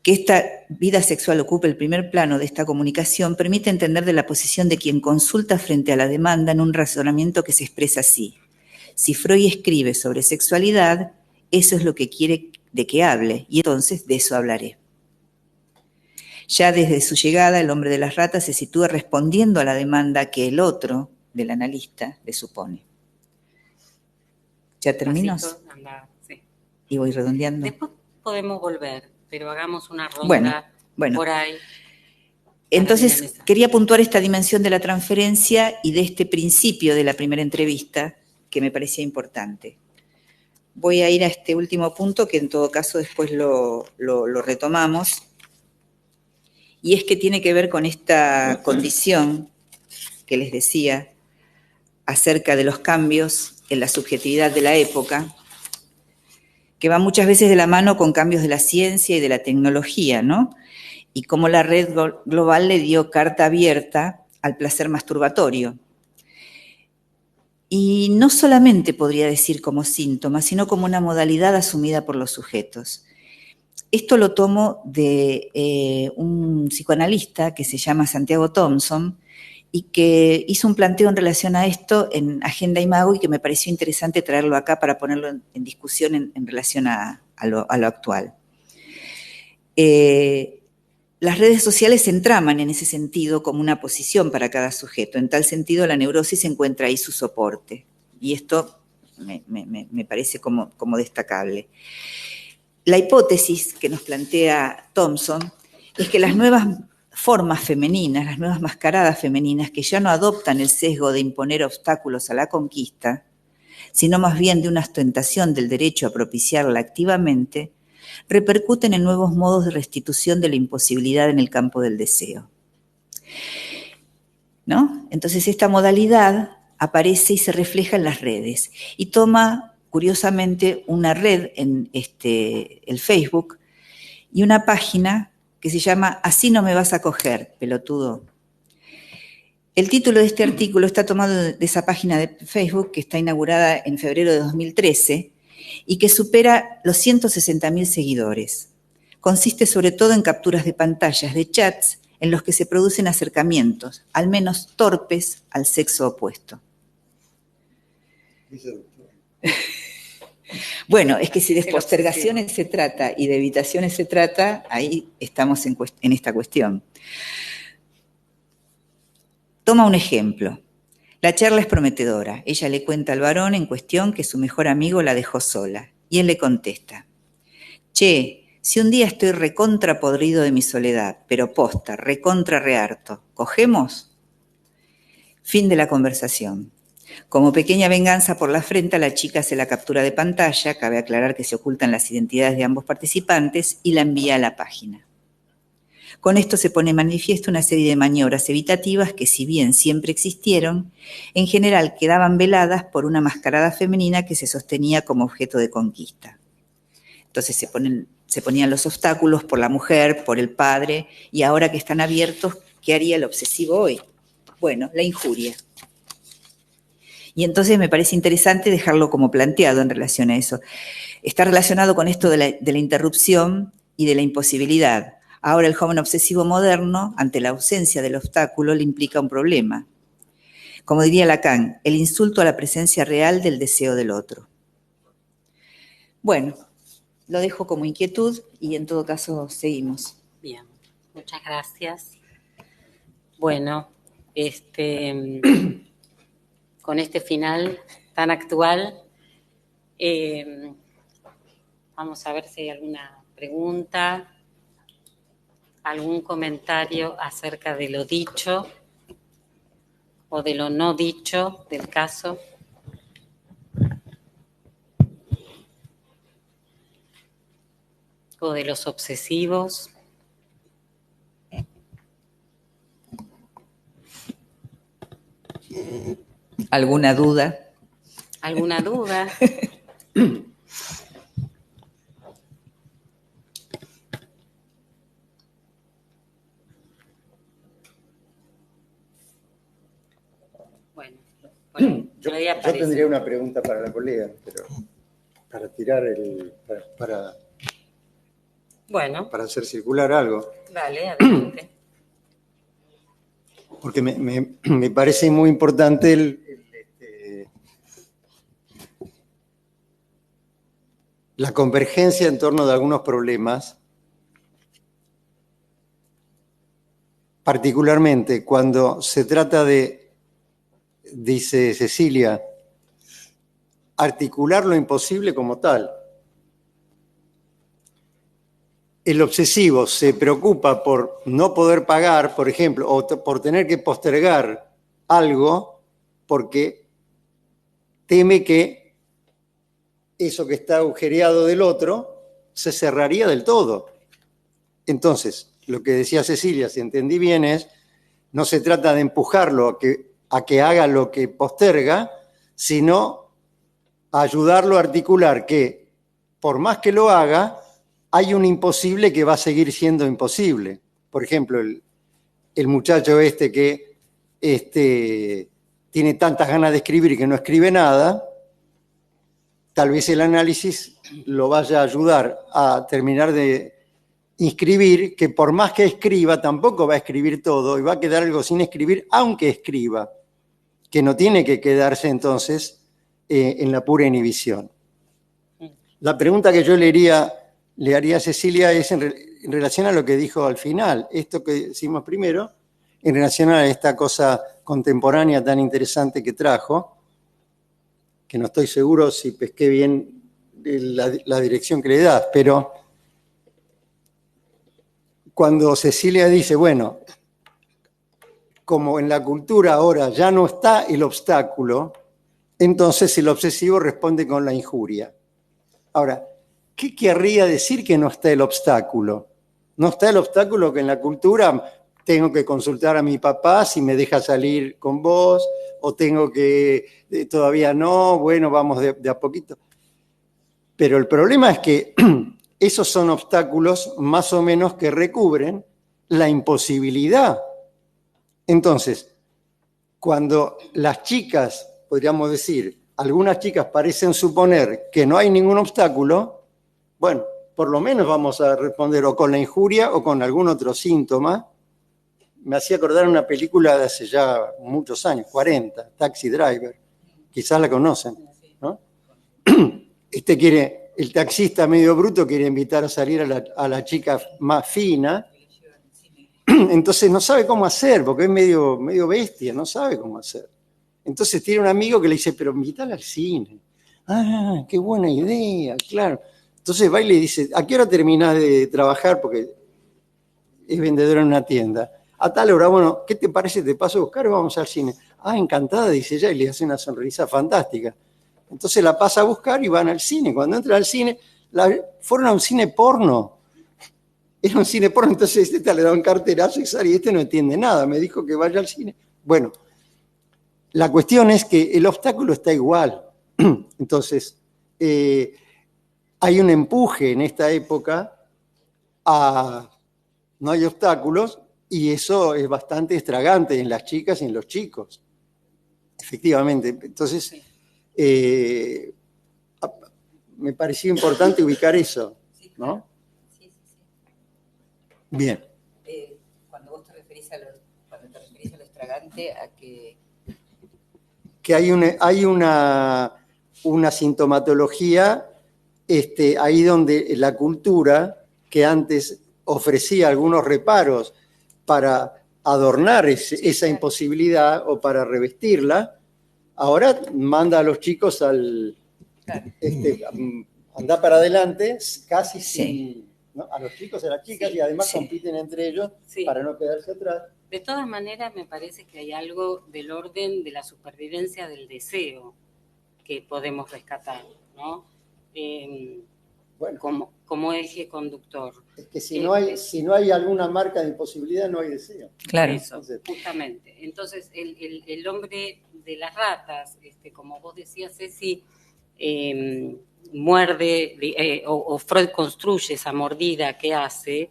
que esta vida sexual ocupe el primer plano de esta comunicación permite entender de la posición de quien consulta frente a la demanda en un razonamiento que se expresa así. Si Freud escribe sobre sexualidad, eso es lo que quiere de que hable, y entonces de eso hablaré. Ya desde su llegada, el hombre de las ratas se sitúa respondiendo a la demanda que el otro, del analista, le supone. ¿Ya termino? Sí. Y voy redondeando. Después podemos volver, pero hagamos una ronda bueno. por ahí. Entonces, quería puntuar esta dimensión de la transferencia y de este principio de la primera entrevista, que me parecía importante. Voy a ir a este último punto, que en todo caso después lo retomamos, y es que tiene que ver con esta condición que les decía acerca de los cambios en la subjetividad de la época, que va muchas veces de la mano con cambios de la ciencia y de la tecnología, ¿no? Y cómo la red global le dio carta abierta al placer masturbatorio. y no solamente podría decir como síntoma, sino como una modalidad asumida por los sujetos. Esto lo tomo de un psicoanalista que se llama Santiago Thompson y que hizo un planteo en relación a esto en Agenda Imago y que me pareció interesante traerlo acá para ponerlo en discusión en relación a lo actual. Las redes sociales se entraman en ese sentido como una posición para cada sujeto. En tal sentido, la neurosis encuentra ahí su soporte. Y esto me parece como destacable. La hipótesis que nos plantea Thompson es que las nuevas formas femeninas, las nuevas mascaradas femeninas, que ya no adoptan el sesgo de imponer obstáculos a la conquista, sino más bien de una ostentación del derecho a propiciarla activamente, repercuten en nuevos modos de restitución de la imposibilidad en el campo del deseo. ¿No? Entonces esta modalidad aparece y se refleja en las redes y toma, curiosamente, una red en el Facebook y una página que se llama Así no me vas a coger, pelotudo. El título de este artículo está tomado de esa página de Facebook que está inaugurada en febrero de 2013 y que supera los 160.000 seguidores. Consiste sobre todo en capturas de pantallas de chats en los que se producen acercamientos, al menos torpes, al sexo opuesto. Bueno, es que si de postergaciones se trata y de evitaciones se trata, ahí estamos en esta cuestión. Toma un ejemplo. La charla es prometedora. Ella le cuenta al varón en cuestión que su mejor amigo la dejó sola. Y él le contesta: che, si un día estoy recontra podrido de mi soledad, pero posta, recontra reharto, ¿cogemos? Fin de la conversación. Como pequeña venganza por la afrenta, la chica hace la captura de pantalla, cabe aclarar que se ocultan las identidades de ambos participantes, y la envía a la página. Con esto se pone en manifiesto una serie de maniobras evitativas que, si bien siempre existieron, en general quedaban veladas por una mascarada femenina que se sostenía como objeto de conquista. Entonces se ponían los obstáculos por la mujer, por el padre, y ahora que están abiertos, ¿qué haría el obsesivo hoy? Bueno, la injuria. Y entonces me parece interesante dejarlo como planteado en relación a eso. Está relacionado con esto de la interrupción y de la imposibilidad. Ahora el joven obsesivo moderno, ante la ausencia del obstáculo, le implica un problema. Como diría Lacan, el insulto a la presencia real del deseo del otro. Bueno, lo dejo como inquietud y en todo caso seguimos. Bien, muchas gracias. Bueno, con este final tan actual, vamos a ver si hay alguna pregunta, algún comentario acerca de lo dicho o de lo no dicho del caso. O de los obsesivos. ¿Alguna duda? ¿Alguna duda? Bueno, yo tendría una pregunta para la colega, pero para tirar para hacer circular algo. Dale, adelante. Porque me parece muy importante la convergencia en torno de algunos problemas, particularmente cuando se trata de, dice Cecilia, articular lo imposible como tal. El obsesivo se preocupa por no poder pagar, por ejemplo, o por tener que postergar algo porque teme que eso que está agujereado del otro se cerraría del todo. Entonces, lo que decía Cecilia, si entendí bien, es no se trata de empujarlo a que haga lo que posterga, sino ayudarlo a articular que, por más que lo haga, hay un imposible que va a seguir siendo imposible. Por ejemplo, el muchacho que tiene tantas ganas de escribir que no escribe nada, tal vez el análisis lo vaya a ayudar a terminar de inscribir, que por más que escriba, tampoco va a escribir todo y va a quedar algo sin escribir, aunque escriba, que no tiene que quedarse entonces en la pura inhibición. La pregunta que yo le haría a Cecilia es en relación a lo que dijo al final, esto que decimos primero, en relación a esta cosa contemporánea tan interesante que trajo, que no estoy seguro si pesqué bien la dirección que le das, pero cuando Cecilia dice, bueno, como en la cultura ahora ya no está el obstáculo, entonces el obsesivo responde con la injuria. Ahora, ¿qué querría decir que no está el obstáculo? No está el obstáculo que en la cultura tengo que consultar a mi papá si me deja salir con vos, o tengo que, todavía no, bueno, vamos de a poquito. Pero el problema es que esos son obstáculos más o menos que recubren la imposibilidad. Entonces, cuando las chicas, podríamos decir, algunas chicas parecen suponer que no hay ningún obstáculo, bueno, por lo menos vamos a responder o con la injuria o con algún otro síntoma. Me hacía acordar una película de hace ya muchos años, 40, Taxi Driver, quizás la conocen, ¿no? El taxista medio bruto quiere invitar a salir a la chica más fina, entonces no sabe cómo hacer, porque es medio bestia, no sabe cómo hacer. Entonces tiene un amigo que le dice, pero invítala al cine. Ah, qué buena idea, claro. Entonces va y le dice, ¿a qué hora terminás de trabajar? Porque es vendedora en una tienda. A tal hora, bueno, ¿qué te parece? ¿Te paso a buscar o vamos al cine? Ah, encantada, dice ella, y le hace una sonrisa fantástica. Entonces la pasa a buscar y van al cine. Cuando entra al cine, fueron a un cine porno. Era un cine porno, entonces esta le da un carterazo y sale, y este no entiende nada, me dijo que vaya al cine. Bueno, la cuestión es que el obstáculo está igual. Entonces, hay un empuje en esta época a no hay obstáculos, y eso es bastante estragante en las chicas y en los chicos. Efectivamente. Entonces, me pareció importante ubicar eso, ¿no? Sí. Bien. Cuando vos te referís a lo estragante, a que hay una sintomatología ahí donde la cultura, que antes ofrecía algunos reparos para adornar esa imposibilidad o para revestirla, ahora manda a los chicos andar para adelante, casi sin, ¿no? A los chicos y a las chicas, y además compiten entre ellos para no quedarse atrás. De todas maneras, me parece que hay algo del orden de la supervivencia del deseo que podemos rescatar, ¿no? Bueno, como eje conductor. Es que si no hay alguna marca de imposibilidad, no hay deseo. Claro. Eso, justamente. Entonces, el hombre de las ratas, como vos decías, Ceci, muerde, o Freud construye esa mordida que hace,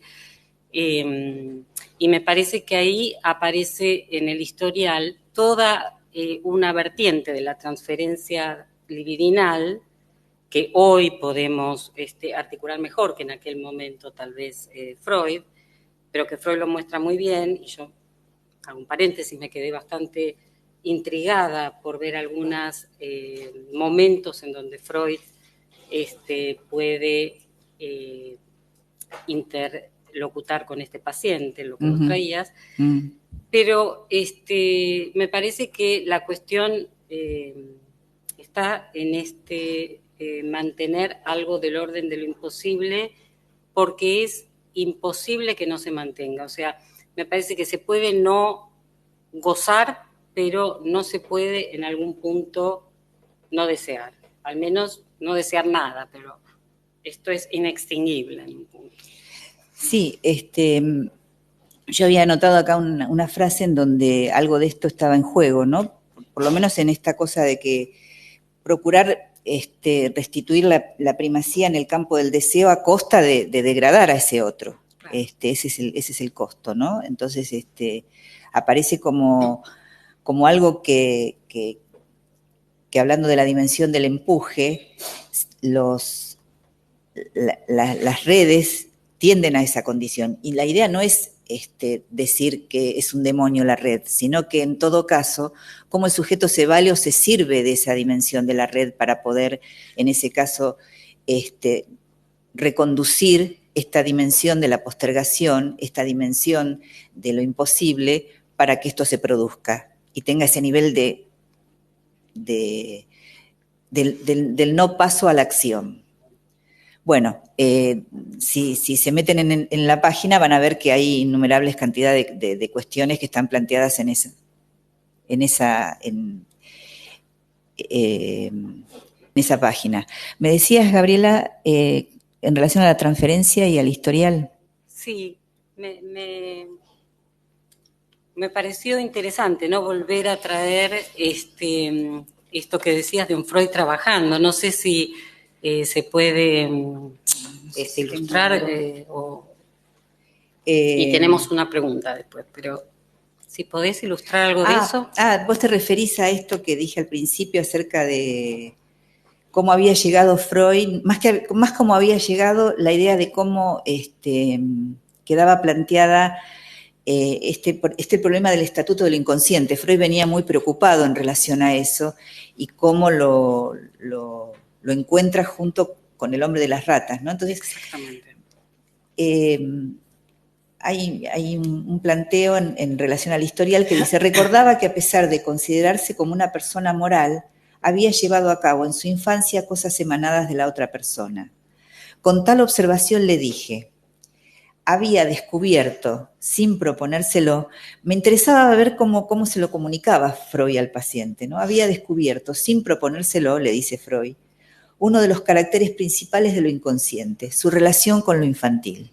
y me parece que ahí aparece en el historial toda una vertiente de la transferencia libidinal que hoy podemos articular mejor que en aquel momento tal vez Freud, pero que Freud lo muestra muy bien, y yo hago un paréntesis, me quedé bastante intrigada por ver algunos momentos en donde Freud puede interlocutar con este paciente, lo que vos traías, pero me parece que la cuestión está en mantener algo del orden de lo imposible, porque es imposible que no se mantenga. O sea, me parece que se puede no gozar, pero no se puede en algún punto no desear. Al menos no desear nada, pero esto es inextinguible en un punto. Sí, yo había anotado acá una frase en donde algo de esto estaba en juego, ¿no? Por lo menos en esta cosa de que procurar restituir la primacía en el campo del deseo a costa de degradar a ese otro. Claro. Ese es el costo, ¿no? Entonces aparece como algo que hablando de la dimensión del empuje, las redes tienden a esa condición. Y la idea no es decir que es un demonio la red, sino que en todo caso, cómo el sujeto se vale o se sirve de esa dimensión de la red para poder, en ese caso, reconducir esta dimensión de la postergación, esta dimensión de lo imposible, para que esto se produzca y tenga ese nivel del no paso a la acción. Bueno, si se meten en la página van a ver que hay innumerables cantidades de cuestiones que están planteadas en esa página. Me decías, Gabriela, en relación a la transferencia y al historial. Sí, me pareció interesante, ¿no? Volver a traer esto que decías de un Freud trabajando. No sé si se puede ilustrar y tenemos una pregunta después, pero si podés ilustrar algo de eso. Vos te referís a esto que dije al principio acerca de cómo había llegado Freud, más cómo había llegado la idea de cómo quedaba planteada este problema del estatuto del inconsciente. Freud venía muy preocupado en relación a eso y cómo lo encuentra junto con el hombre de las ratas, ¿no? Entonces, exactamente. Hay un planteo en relación al historial que dice: recordaba que a pesar de considerarse como una persona moral, había llevado a cabo en su infancia cosas emanadas de la otra persona. Con tal observación le dije: había descubierto, sin proponérselo, me interesaba ver cómo se lo comunicaba Freud al paciente, ¿no? Había descubierto, sin proponérselo, le dice Freud, uno de los caracteres principales de lo inconsciente, su relación con lo infantil.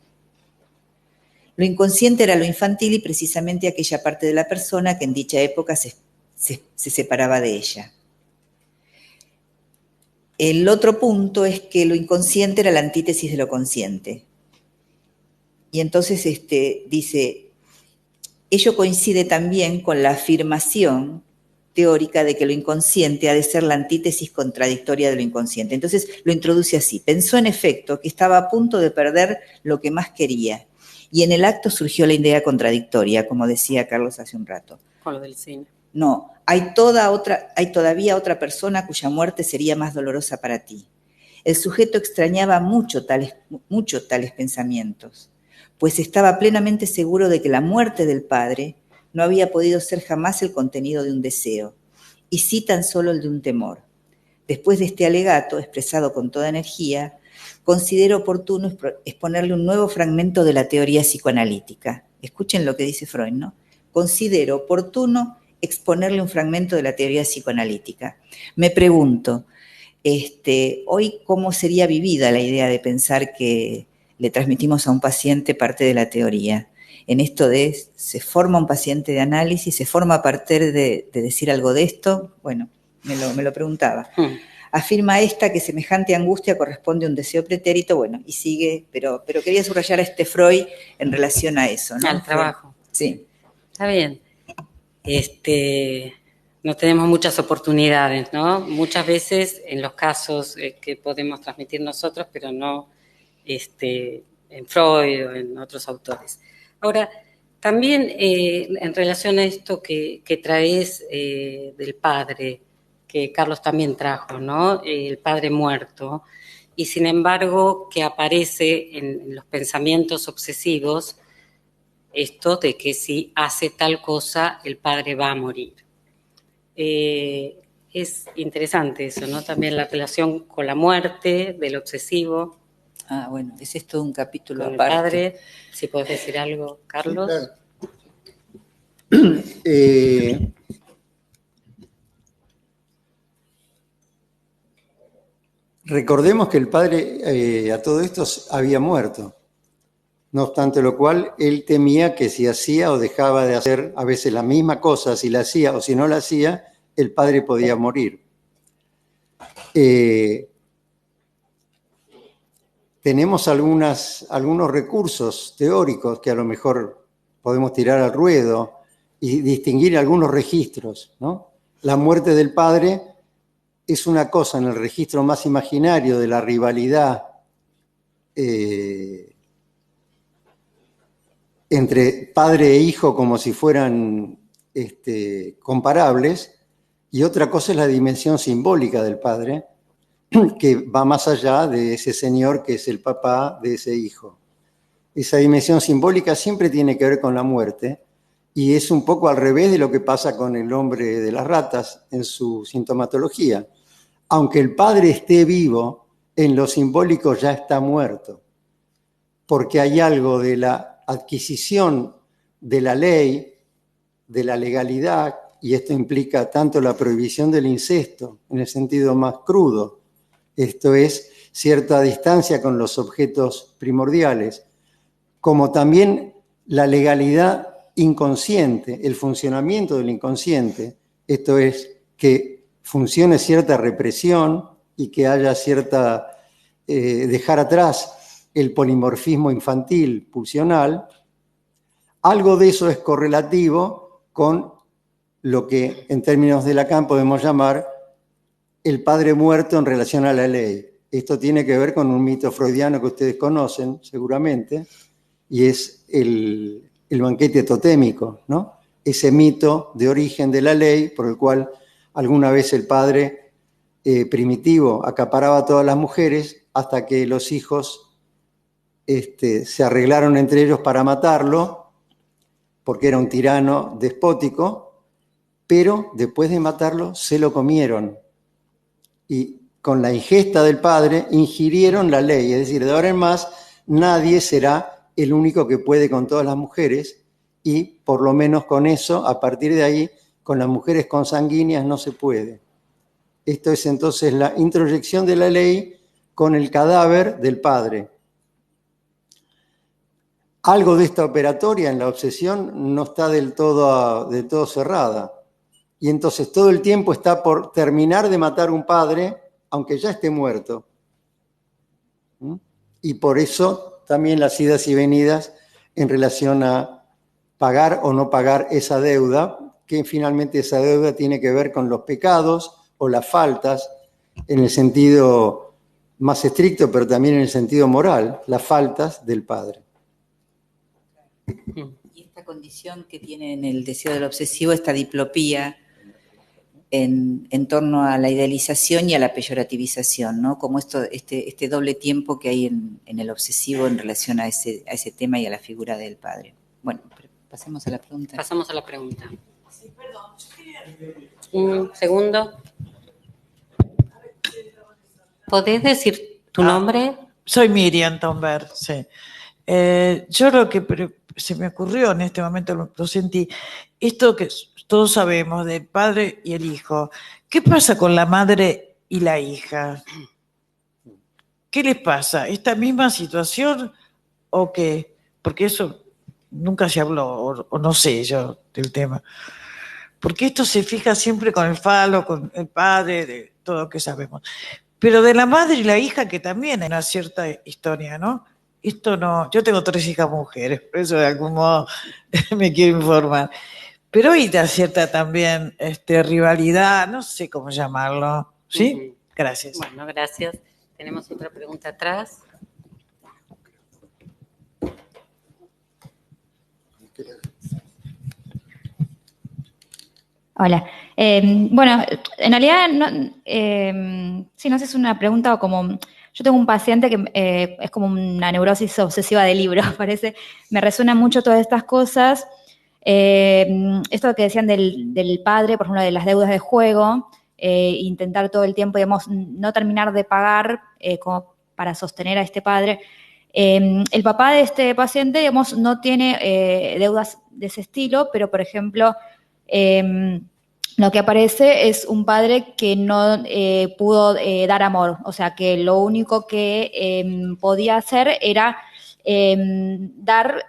Lo inconsciente era lo infantil y precisamente aquella parte de la persona que en dicha época se separaba de ella. El otro punto es que lo inconsciente era la antítesis de lo consciente. Y entonces dice, ello coincide también con la afirmación teórica de que lo inconsciente ha de ser la antítesis contradictoria de lo inconsciente. Entonces lo introduce así. Pensó en efecto que estaba a punto de perder lo que más quería. Y en el acto surgió la idea contradictoria, como decía Carlos hace un rato. Con lo del cine. No, hay todavía otra persona cuya muerte sería más dolorosa para ti. El sujeto extrañaba mucho tales pensamientos, pues estaba plenamente seguro de que la muerte del padre no había podido ser jamás el contenido de un deseo, y sí tan solo el de un temor. Después de este alegato, expresado con toda energía, considero oportuno exponerle un nuevo fragmento de la teoría psicoanalítica. Escuchen lo que dice Freud, ¿no? Considero oportuno exponerle un fragmento de la teoría psicoanalítica. Me pregunto, hoy cómo sería vivida la idea de pensar que le transmitimos a un paciente parte de la teoría. En esto de se forma un paciente de análisis, se forma a partir de decir algo de esto. Bueno, me lo preguntaba. Afirma esta que semejante angustia corresponde a un deseo pretérito, bueno, y sigue, pero quería subrayar a Freud en relación a eso, ¿no? Al trabajo. Sí. Está bien. No tenemos muchas oportunidades, ¿no? Muchas veces en los casos que podemos transmitir nosotros, pero no en Freud o en otros autores. Ahora, también en relación a esto que traes del padre, que Carlos también trajo, ¿no? El padre muerto, y sin embargo que aparece en los pensamientos obsesivos esto de que si hace tal cosa el padre va a morir. Es interesante eso, ¿no? También la relación con la muerte del obsesivo. Bueno, ese es todo un capítulo con aparte. El padre, si podés decir algo, Carlos. Sí, claro. Recordemos que el padre a todo esto había muerto. No obstante lo cual, él temía que si hacía o dejaba de hacer a veces la misma cosa, si la hacía o si no la hacía, el padre podía morir. Tenemos algunos recursos teóricos que a lo mejor podemos tirar al ruedo y distinguir algunos registros, ¿no? la muerte del padre es una cosa en el registro más imaginario de la rivalidad entre padre e hijo como si fueran comparables, y otra cosa es la dimensión simbólica del padre, que va más allá de ese señor que es el papá de ese hijo. Esa dimensión simbólica siempre tiene que ver con la muerte, y es un poco al revés de lo que pasa con el hombre de las ratas en su sintomatología. Aunque el padre esté vivo, en lo simbólico ya está muerto, porque hay algo de la adquisición de la ley, de la legalidad, y esto implica tanto la prohibición del incesto, en el sentido más crudo, esto es, cierta distancia con los objetos primordiales, como también la legalidad inconsciente, el funcionamiento del inconsciente, esto es, que funcione cierta represión y que haya cierta, dejar atrás el polimorfismo infantil pulsional. Algo de eso es correlativo con lo que en términos de Lacan podemos llamar el padre muerto en relación a la ley. Esto tiene que ver con un mito freudiano que ustedes conocen seguramente, y es el banquete totémico, ¿no? Ese mito de origen de la ley por el cual alguna vez el padre primitivo acaparaba a todas las mujeres hasta que los hijos se arreglaron entre ellos para matarlo, porque era un tirano despótico, pero después de matarlo se lo comieron. Y con la ingesta del padre ingirieron la ley, es decir, de ahora en más nadie será el único que puede con todas las mujeres, y por lo menos con eso, a partir de ahí, con las mujeres consanguíneas no se puede. Esto es entonces la introyección de la ley con el cadáver del padre. Algo de esta operatoria en la obsesión no está del todo cerrada. Y entonces todo el tiempo está por terminar de matar un padre, aunque ya esté muerto. Y por eso también las idas y venidas en relación a pagar o no pagar esa deuda, que finalmente esa deuda tiene que ver con los pecados o las faltas, en el sentido más estricto, pero también en el sentido moral, las faltas del padre. Y esta condición que tiene en el deseo del obsesivo, esta diplopía en torno a la idealización y a la peyorativización, ¿no? Como este doble tiempo que hay en el obsesivo en relación a ese tema y a la figura del padre. Bueno, pasemos a la pregunta. Pasamos a la pregunta. Sí, perdón. Un segundo. ¿Podés decir tu nombre? Soy Miriam Tomber, sí. Yo lo que se me ocurrió en este momento, lo sentí, esto que todos sabemos del padre y el hijo, ¿qué pasa con la madre y la hija? ¿Qué les pasa? ¿Esta misma situación o qué? Porque eso nunca se habló, o no sé yo del tema. Porque esto se fija siempre con el falo, con el padre, de todo lo que sabemos. Pero de la madre y la hija, que también hay una cierta historia, ¿no? Esto no, yo tengo 3 hijas mujeres, por eso de algún modo me quiero informar. Pero hay una cierta también rivalidad, no sé cómo llamarlo, ¿sí? Gracias. Bueno, gracias. Tenemos otra pregunta atrás. Hola. Bueno, en realidad, sí, no sé, es una pregunta como... Yo tengo un paciente que es como una neurosis obsesiva de libro, parece. Me resuenan mucho todas estas cosas. Esto que decían del padre, por ejemplo, de las deudas de juego, intentar todo el tiempo, digamos, no terminar de pagar como para sostener a este padre. El papá de este paciente, digamos, no tiene deudas de ese estilo, pero, por ejemplo, lo que aparece es un padre que no pudo dar amor, o sea, que lo único que podía hacer era dar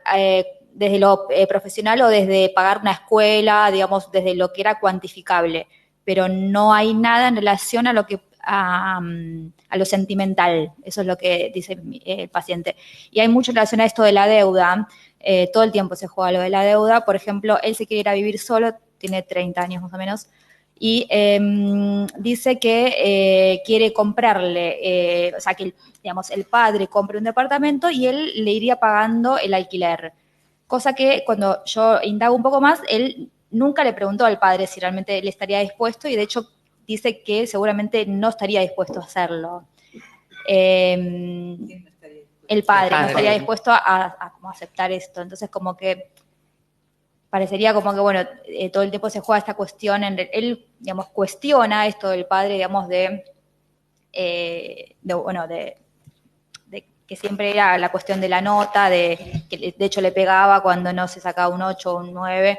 desde lo profesional o desde pagar una escuela, digamos, desde lo que era cuantificable, pero no hay nada en relación a lo que a lo sentimental, eso es lo que dice el paciente. Y hay mucho en relación a esto de la deuda, todo el tiempo se juega lo de la deuda. Por ejemplo, él se quiere ir a vivir solo, tiene 30 años más o menos, y dice que quiere comprarle, o sea, que digamos, el padre compre un departamento y él le iría pagando el alquiler. Cosa que cuando yo indago un poco más, él nunca le preguntó al padre si realmente él estaría dispuesto y de hecho dice que seguramente no estaría dispuesto a hacerlo. El padre no estaría dispuesto a aceptar esto. Entonces, como que parecería como que, bueno, todo el tiempo se juega esta cuestión, él, digamos, cuestiona esto del padre, digamos, de que siempre era la cuestión de la nota, que de hecho le pegaba cuando no se sacaba un 8 o un 9.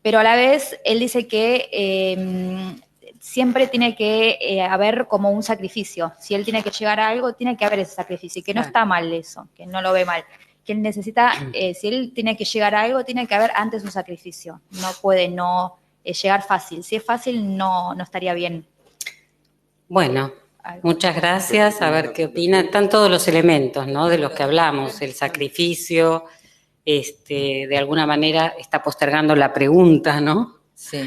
Pero a la vez él dice que siempre tiene que haber como un sacrificio. Si él tiene que llegar a algo, tiene que haber ese sacrificio. Y que no está mal eso, que no lo ve mal. Que él necesita, si él tiene que llegar a algo, tiene que haber antes un sacrificio. No puede no llegar fácil. Si es fácil, no estaría bien. Bueno, muchas gracias. A ver qué opina. Están todos los elementos, ¿no? De los que hablamos. El sacrificio, de alguna manera está postergando la pregunta, ¿no? Sí.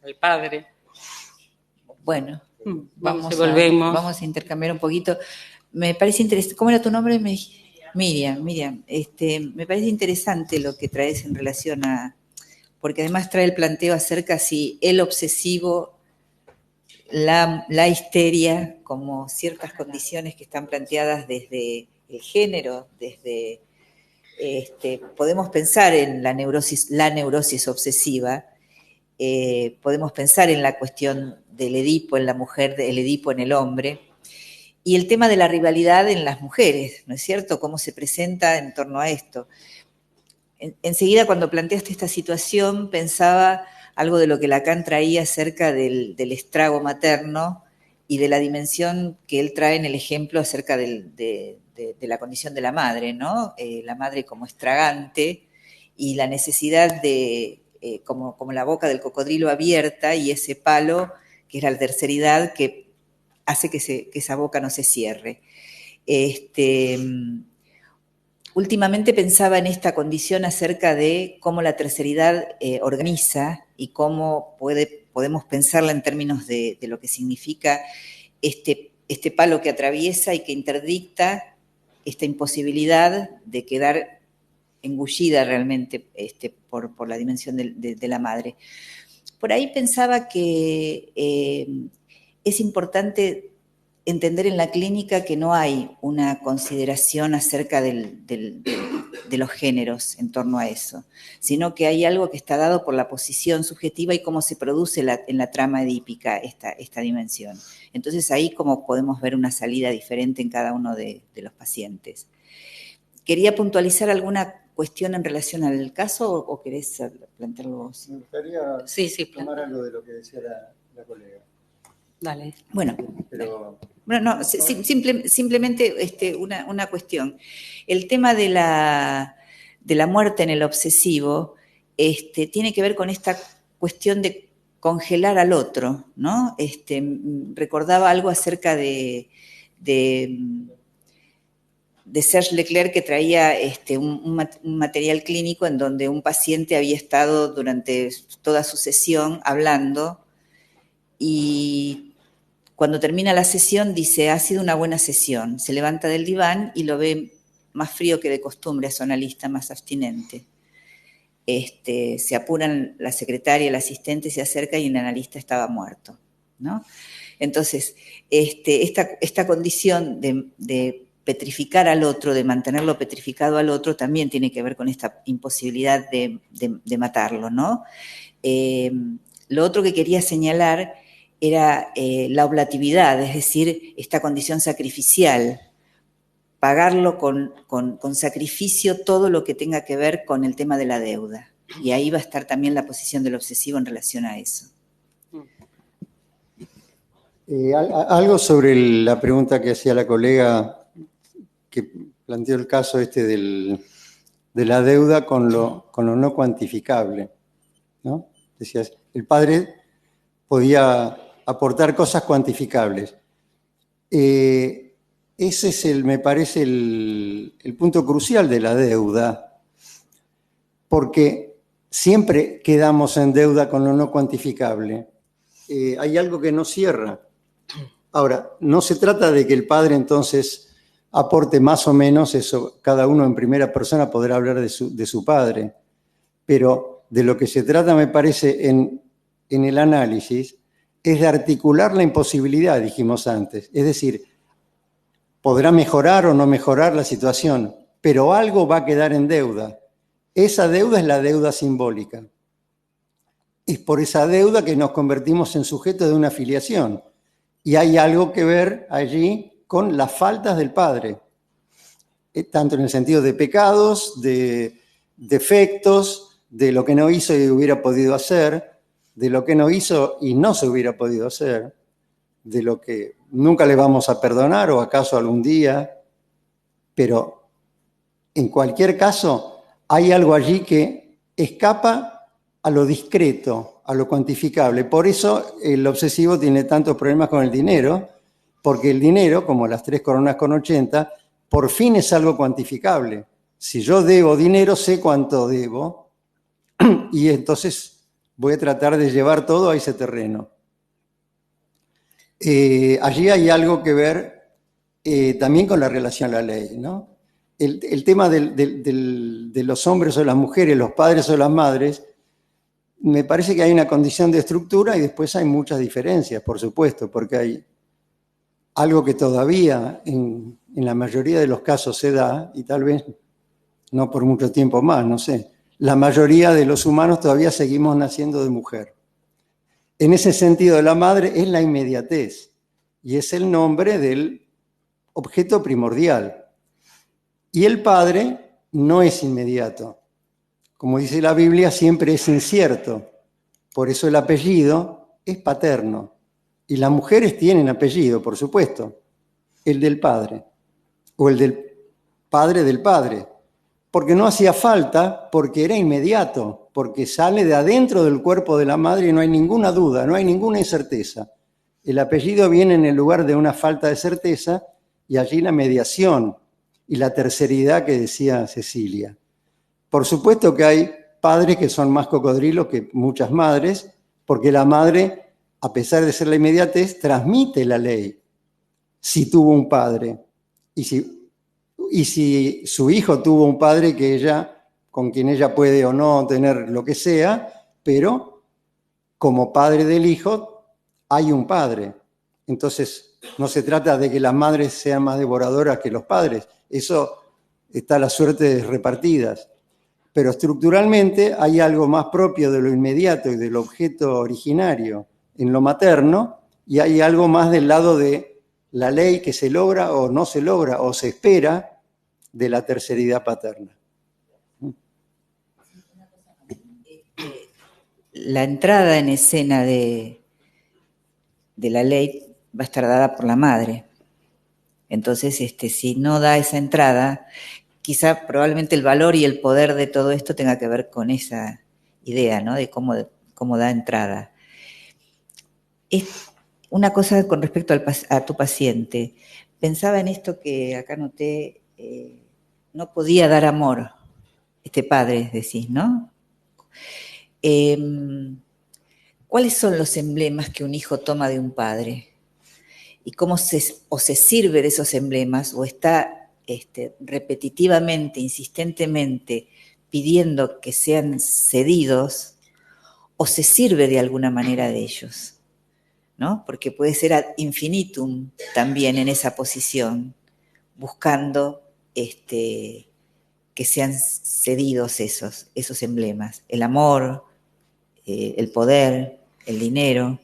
El padre. Bueno, volvemos. Vamos a intercambiar un poquito. Me parece interesante. ¿Cómo era tu nombre? Miriam. Me parece interesante lo que traes en relación a... Porque además trae el planteo acerca si el obsesivo, la histeria, como ciertas condiciones que están planteadas desde el género, desde... podemos pensar en la neurosis obsesiva, podemos pensar en la cuestión del Edipo en la mujer, del Edipo en el hombre, y el tema de la rivalidad en las mujeres, ¿no es cierto? Cómo se presenta en torno a esto. Enseguida, cuando planteaste esta situación, pensaba algo de lo que Lacan traía acerca del estrago materno y de la dimensión que él trae en el ejemplo acerca de la condición de la madre, ¿no? La madre como estragante y la necesidad de, como la boca del cocodrilo abierta y ese palo, que es la terceridad, que hace que esa boca no se cierre. Últimamente pensaba en esta condición acerca de cómo la terceridad organiza y cómo podemos pensarla en términos de lo que significa este palo que atraviesa y que interdicta esta imposibilidad de quedar engullida realmente por la dimensión de la madre. Por ahí pensaba que es importante entender en la clínica que no hay una consideración acerca de los géneros en torno a eso, sino que hay algo que está dado por la posición subjetiva y cómo se produce en la trama edípica esta dimensión. Entonces ahí como podemos ver una salida diferente en cada uno de los pacientes. ¿Quería puntualizar alguna cuestión en relación al caso o querés plantearlo vos? Me gustaría tomar algo de lo que decía la colega. Dale. Bueno, pero... no, simplemente una cuestión. El tema de la muerte en el obsesivo tiene que ver con esta cuestión de congelar al otro, ¿no? Recordaba algo acerca de Serge Leclerc, que traía un material clínico en donde un paciente había estado durante toda su sesión hablando y cuando termina la sesión dice, ha sido una buena sesión. Se levanta del diván y lo ve más frío que de costumbre a su analista, más abstinente. Se apuran la secretaria, el asistente se acerca y el analista estaba muerto, ¿no? Entonces, esta condición de petrificar al otro, de mantenerlo petrificado al otro, también tiene que ver con esta imposibilidad de matarlo, ¿no? Lo otro que quería señalar era la oblatividad, es decir, esta condición sacrificial, pagarlo con sacrificio todo lo que tenga que ver con el tema de la deuda. Y ahí va a estar también la posición del obsesivo en relación a eso. Algo sobre la pregunta que hacía la colega, que planteó el caso de la deuda con lo no cuantificable, ¿no? Decías, el padre podía aportar cosas cuantificables. Ese es, me parece, el punto crucial de la deuda, porque siempre quedamos en deuda con lo no cuantificable. Hay algo que no cierra. Ahora, no se trata de que el padre entonces aporte más o menos, eso cada uno en primera persona podrá hablar de su padre, pero de lo que se trata, me parece, en el análisis, es de articular la imposibilidad, dijimos antes. Es decir, podrá mejorar o no mejorar la situación, pero algo va a quedar en deuda. Esa deuda es la deuda simbólica. Es por esa deuda que nos convertimos en sujetos de una filiación. Y hay algo que ver allí con las faltas del padre, tanto en el sentido de pecados, de defectos, de lo que no hizo y hubiera podido hacer, de lo que no hizo y no se hubiera podido hacer, de lo que nunca le vamos a perdonar o acaso algún día, pero en cualquier caso hay algo allí que escapa a lo discreto, a lo cuantificable. Por eso el obsesivo tiene tantos problemas con el dinero, porque el dinero, como las 3 coronas con 80, por fin es algo cuantificable. Si yo debo dinero, sé cuánto debo, y entonces voy a tratar de llevar todo a ese terreno. Allí hay algo que ver también con la relación a la ley, ¿no? El tema de los hombres o las mujeres, los padres o las madres, me parece que hay una condición de estructura y después hay muchas diferencias, por supuesto, porque hay algo que todavía en la mayoría de los casos se da, y tal vez no por mucho tiempo más, no sé. La mayoría de los humanos todavía seguimos naciendo de mujer. En ese sentido, la madre es la inmediatez y es el nombre del objeto primordial. Y el padre no es inmediato. Como dice la Biblia, siempre es incierto. Por eso el apellido es paterno. Y las mujeres tienen apellido, por supuesto, el del padre o el del padre, porque no hacía falta, porque era inmediato, porque sale de adentro del cuerpo de la madre y no hay ninguna duda, no hay ninguna incerteza. El apellido viene en el lugar de una falta de certeza y allí la mediación y la terceridad que decía Cecilia. Por supuesto que hay padres que son más cocodrilos que muchas madres, porque la madre, a pesar de ser la inmediatez, transmite la ley si tuvo un padre. Y si su hijo tuvo un padre con quien ella puede o no tener lo que sea, pero como padre del hijo hay un padre. Entonces no se trata de que las madres sean más devoradoras que los padres, eso está las suertes repartidas. Pero estructuralmente hay algo más propio de lo inmediato y del objeto originario en lo materno, y hay algo más del lado de la ley que se logra o no se logra o se espera de la terceridad paterna. La entrada en escena de la ley va a estar dada por la madre. Entonces, si no da esa entrada, quizá probablemente el valor y el poder de todo esto tenga que ver con esa idea, ¿no? De cómo da entrada. Es una cosa con respecto a tu paciente. Pensaba en esto que acá noté, no podía dar amor, este padre, decís, ¿no? ¿Cuáles son los emblemas que un hijo toma de un padre? Y cómo se sirve de esos emblemas o está repetitivamente, insistentemente pidiendo que sean cedidos o se sirve de alguna manera de ellos, ¿no? Porque puede ser ad infinitum también en esa posición, buscando que sean cedidos esos emblemas, el amor, el poder, el dinero.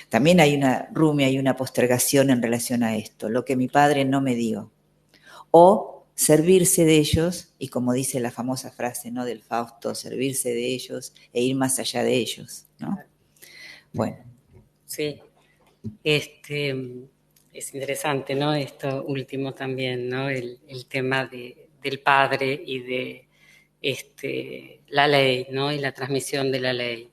También hay una rumia, hay una postergación en relación a esto, lo que mi padre no me dio. O servirse de ellos, y como dice la famosa frase, ¿no?, del Fausto, servirse de ellos e ir más allá de ellos, ¿no? Bueno. Sí, es interesante, ¿no? Esto último también, ¿no? El tema del padre y de la ley, ¿no? Y la transmisión de la ley.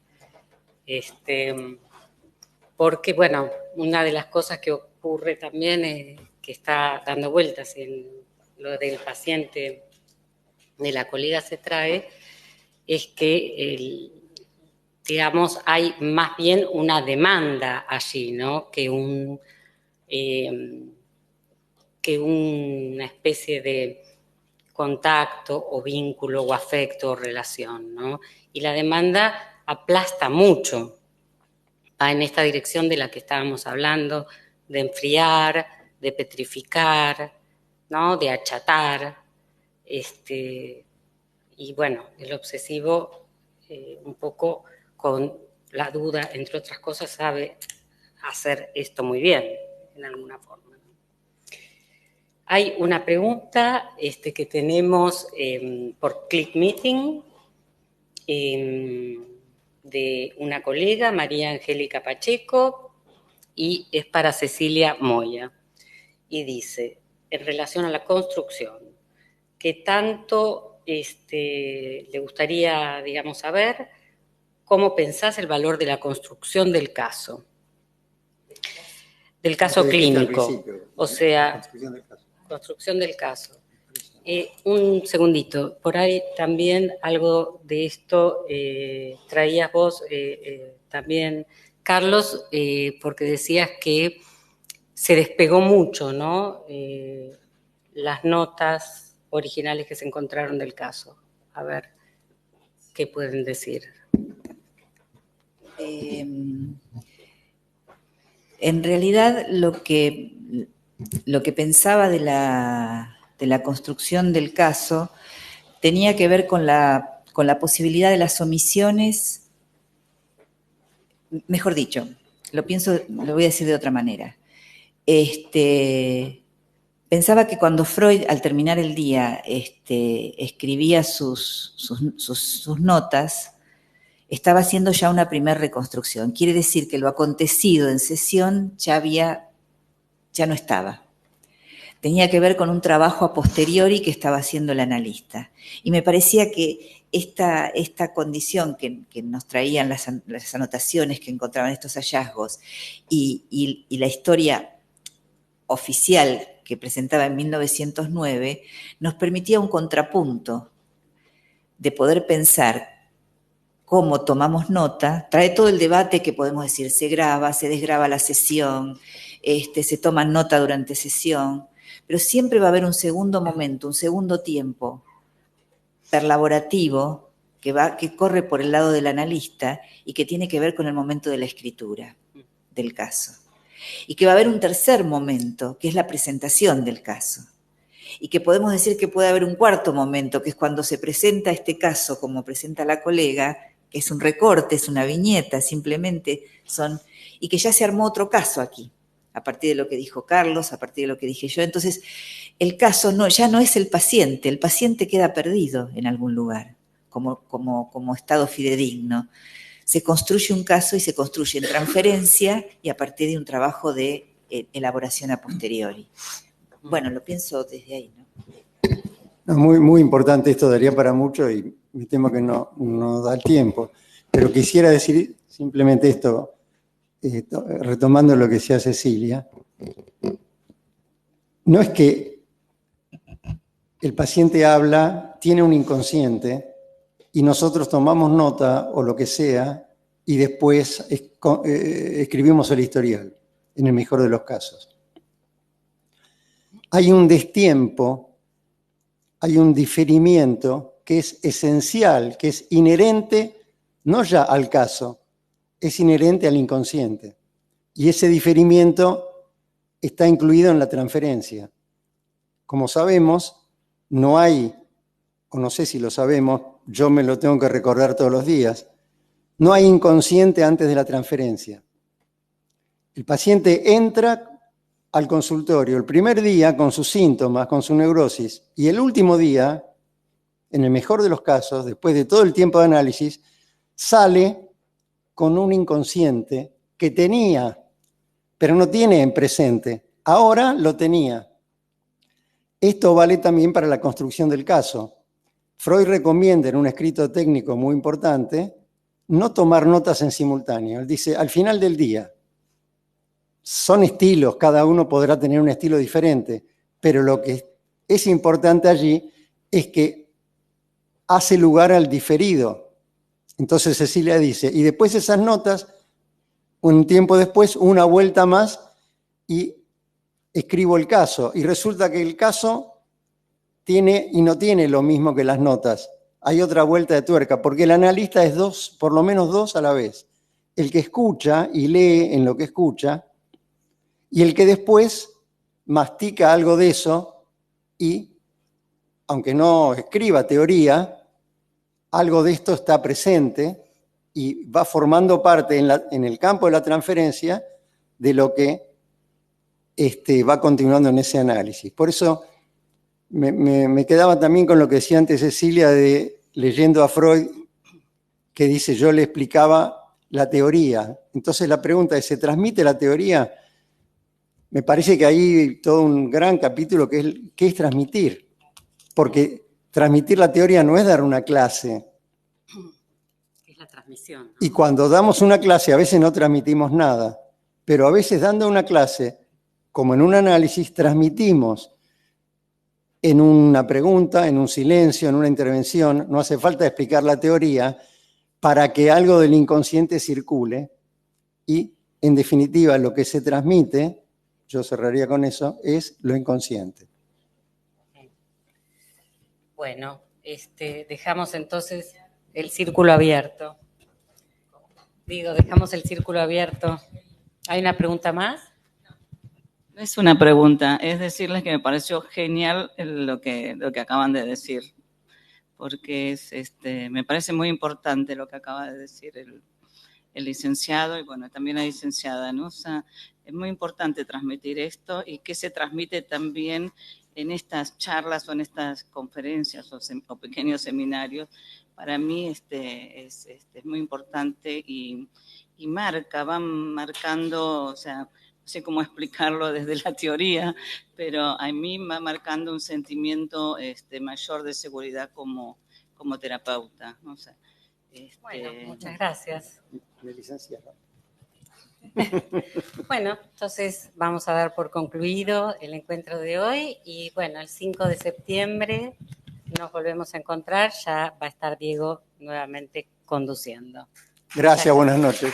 Porque, bueno, una de las cosas que ocurre también es que está dando vueltas en lo del paciente de la colega se trae, es que, digamos, hay más bien una demanda allí, ¿no? Que una especie de contacto o vínculo o afecto o relación, ¿no? Y la demanda aplasta mucho, va en esta dirección de la que estábamos hablando, de enfriar, de petrificar, ¿no? De achatar, y bueno, el obsesivo un poco con la duda, entre otras cosas, sabe hacer esto muy bien, en alguna forma. Hay una pregunta que tenemos por Click Meeting de una colega, María Angélica Pacheco, y es para Cecilia Moya. Y dice, en relación a la construcción, ¿qué tanto le gustaría, digamos, saber cómo pensás el valor de la construcción del caso? Del caso clínico, o sea, construcción del caso. Un segundito, por ahí también algo de esto traías vos también, Carlos, porque decías que se despegó mucho, ¿no? Las notas originales que se encontraron del caso. A ver, ¿qué pueden decir? En realidad, lo que pensaba de la construcción del caso tenía que ver con la posibilidad de las omisiones, mejor dicho, lo voy a decir de otra manera. Pensaba que cuando Freud, al terminar el día, escribía sus notas, estaba haciendo ya una primera reconstrucción. Quiere decir que lo acontecido en sesión ya no estaba. Tenía que ver con un trabajo a posteriori que estaba haciendo el analista. Y me parecía que esta condición que nos traían las anotaciones que encontraban estos hallazgos y la historia oficial que presentaba en 1909, nos permitía un contrapunto de poder pensar cómo tomamos nota, trae todo el debate que podemos decir, se graba, se desgraba la sesión, se toma nota durante sesión, pero siempre va a haber un segundo momento, un segundo tiempo perlaborativo que corre por el lado del analista y que tiene que ver con el momento de la escritura del caso. Y que va a haber un tercer momento, que es la presentación del caso. Y que podemos decir que puede haber un cuarto momento, que es cuando se presenta este caso, como presenta la colega, que es un recorte, es una viñeta, simplemente y que ya se armó otro caso aquí, a partir de lo que dijo Carlos, a partir de lo que dije yo. Entonces, el caso ya no es el paciente queda perdido en algún lugar, como estado fidedigno. Se construye un caso y se construye en transferencia y a partir de un trabajo de elaboración a posteriori. Bueno, lo pienso desde ahí, ¿no? No, muy, muy importante, esto daría para mucho y me temo que no da el tiempo. Pero quisiera decir simplemente esto, retomando lo que decía Cecilia. No es que el paciente habla, tiene un inconsciente, y nosotros tomamos nota o lo que sea y después escribimos el historial, en el mejor de los casos. Hay un destiempo, hay un diferimiento que es esencial, que es inherente no ya al caso, es inherente al inconsciente. Y ese diferimiento está incluido en la transferencia. Como sabemos, no hay, o no sé si lo sabemos, yo me lo tengo que recordar todos los días, no hay inconsciente antes de la transferencia. El paciente entra al consultorio el primer día con sus síntomas, con su neurosis, y el último día, en el mejor de los casos, después de todo el tiempo de análisis, sale con un inconsciente que tenía, pero no tiene en presente. Ahora lo tenía. Esto vale también para la construcción del caso. Freud recomienda en un escrito técnico muy importante no tomar notas en simultáneo. Él dice, al final del día, son estilos, cada uno podrá tener un estilo diferente, pero lo que es importante allí es que hace lugar al diferido. Entonces Cecilia dice, y después esas notas, un tiempo después, una vuelta más y escribo el caso. Y resulta que el caso tiene y no tiene lo mismo que las notas. Hay otra vuelta de tuerca, porque el analista es dos, por lo menos dos a la vez. El que escucha y lee en lo que escucha, y el que después mastica algo de eso y, aunque no escriba teoría, algo de esto está presente y va formando parte en el campo de la transferencia de lo que va continuando en ese análisis. Por eso me quedaba también con lo que decía antes Cecilia, leyendo a Freud, que dice, yo le explicaba la teoría. Entonces la pregunta es, ¿se transmite la teoría? Me parece que hay todo un gran capítulo que es ¿qué es transmitir? Porque transmitir la teoría no es dar una clase. Es la transmisión, ¿no? Y cuando damos una clase a veces no transmitimos nada, pero a veces dando una clase, como en un análisis, transmitimos en una pregunta, en un silencio, en una intervención. No hace falta explicar la teoría para que algo del inconsciente circule y, en definitiva, lo que se transmite, yo cerraría con eso, es lo inconsciente. Bueno, dejamos entonces el círculo abierto. Dejamos el círculo abierto. ¿Hay una pregunta más? No es una pregunta, es decirles que me pareció genial lo que acaban de decir, porque me parece muy importante lo que acaba de decir el licenciado y bueno, también la licenciada, ¿no? O sea, es muy importante transmitir esto y que se transmite también en estas charlas o en estas conferencias o pequeños seminarios. Para mí es muy importante y va marcando, o sea, no sé cómo explicarlo desde la teoría, pero a mí va marcando un sentimiento mayor de seguridad como terapeuta, ¿no? O sea, bueno, muchas gracias. Licenciada. Bueno, entonces vamos a dar por concluido el encuentro de hoy y bueno, el 5 de septiembre nos volvemos a encontrar, ya va a estar Diego nuevamente conduciendo. Gracias, buenas noches.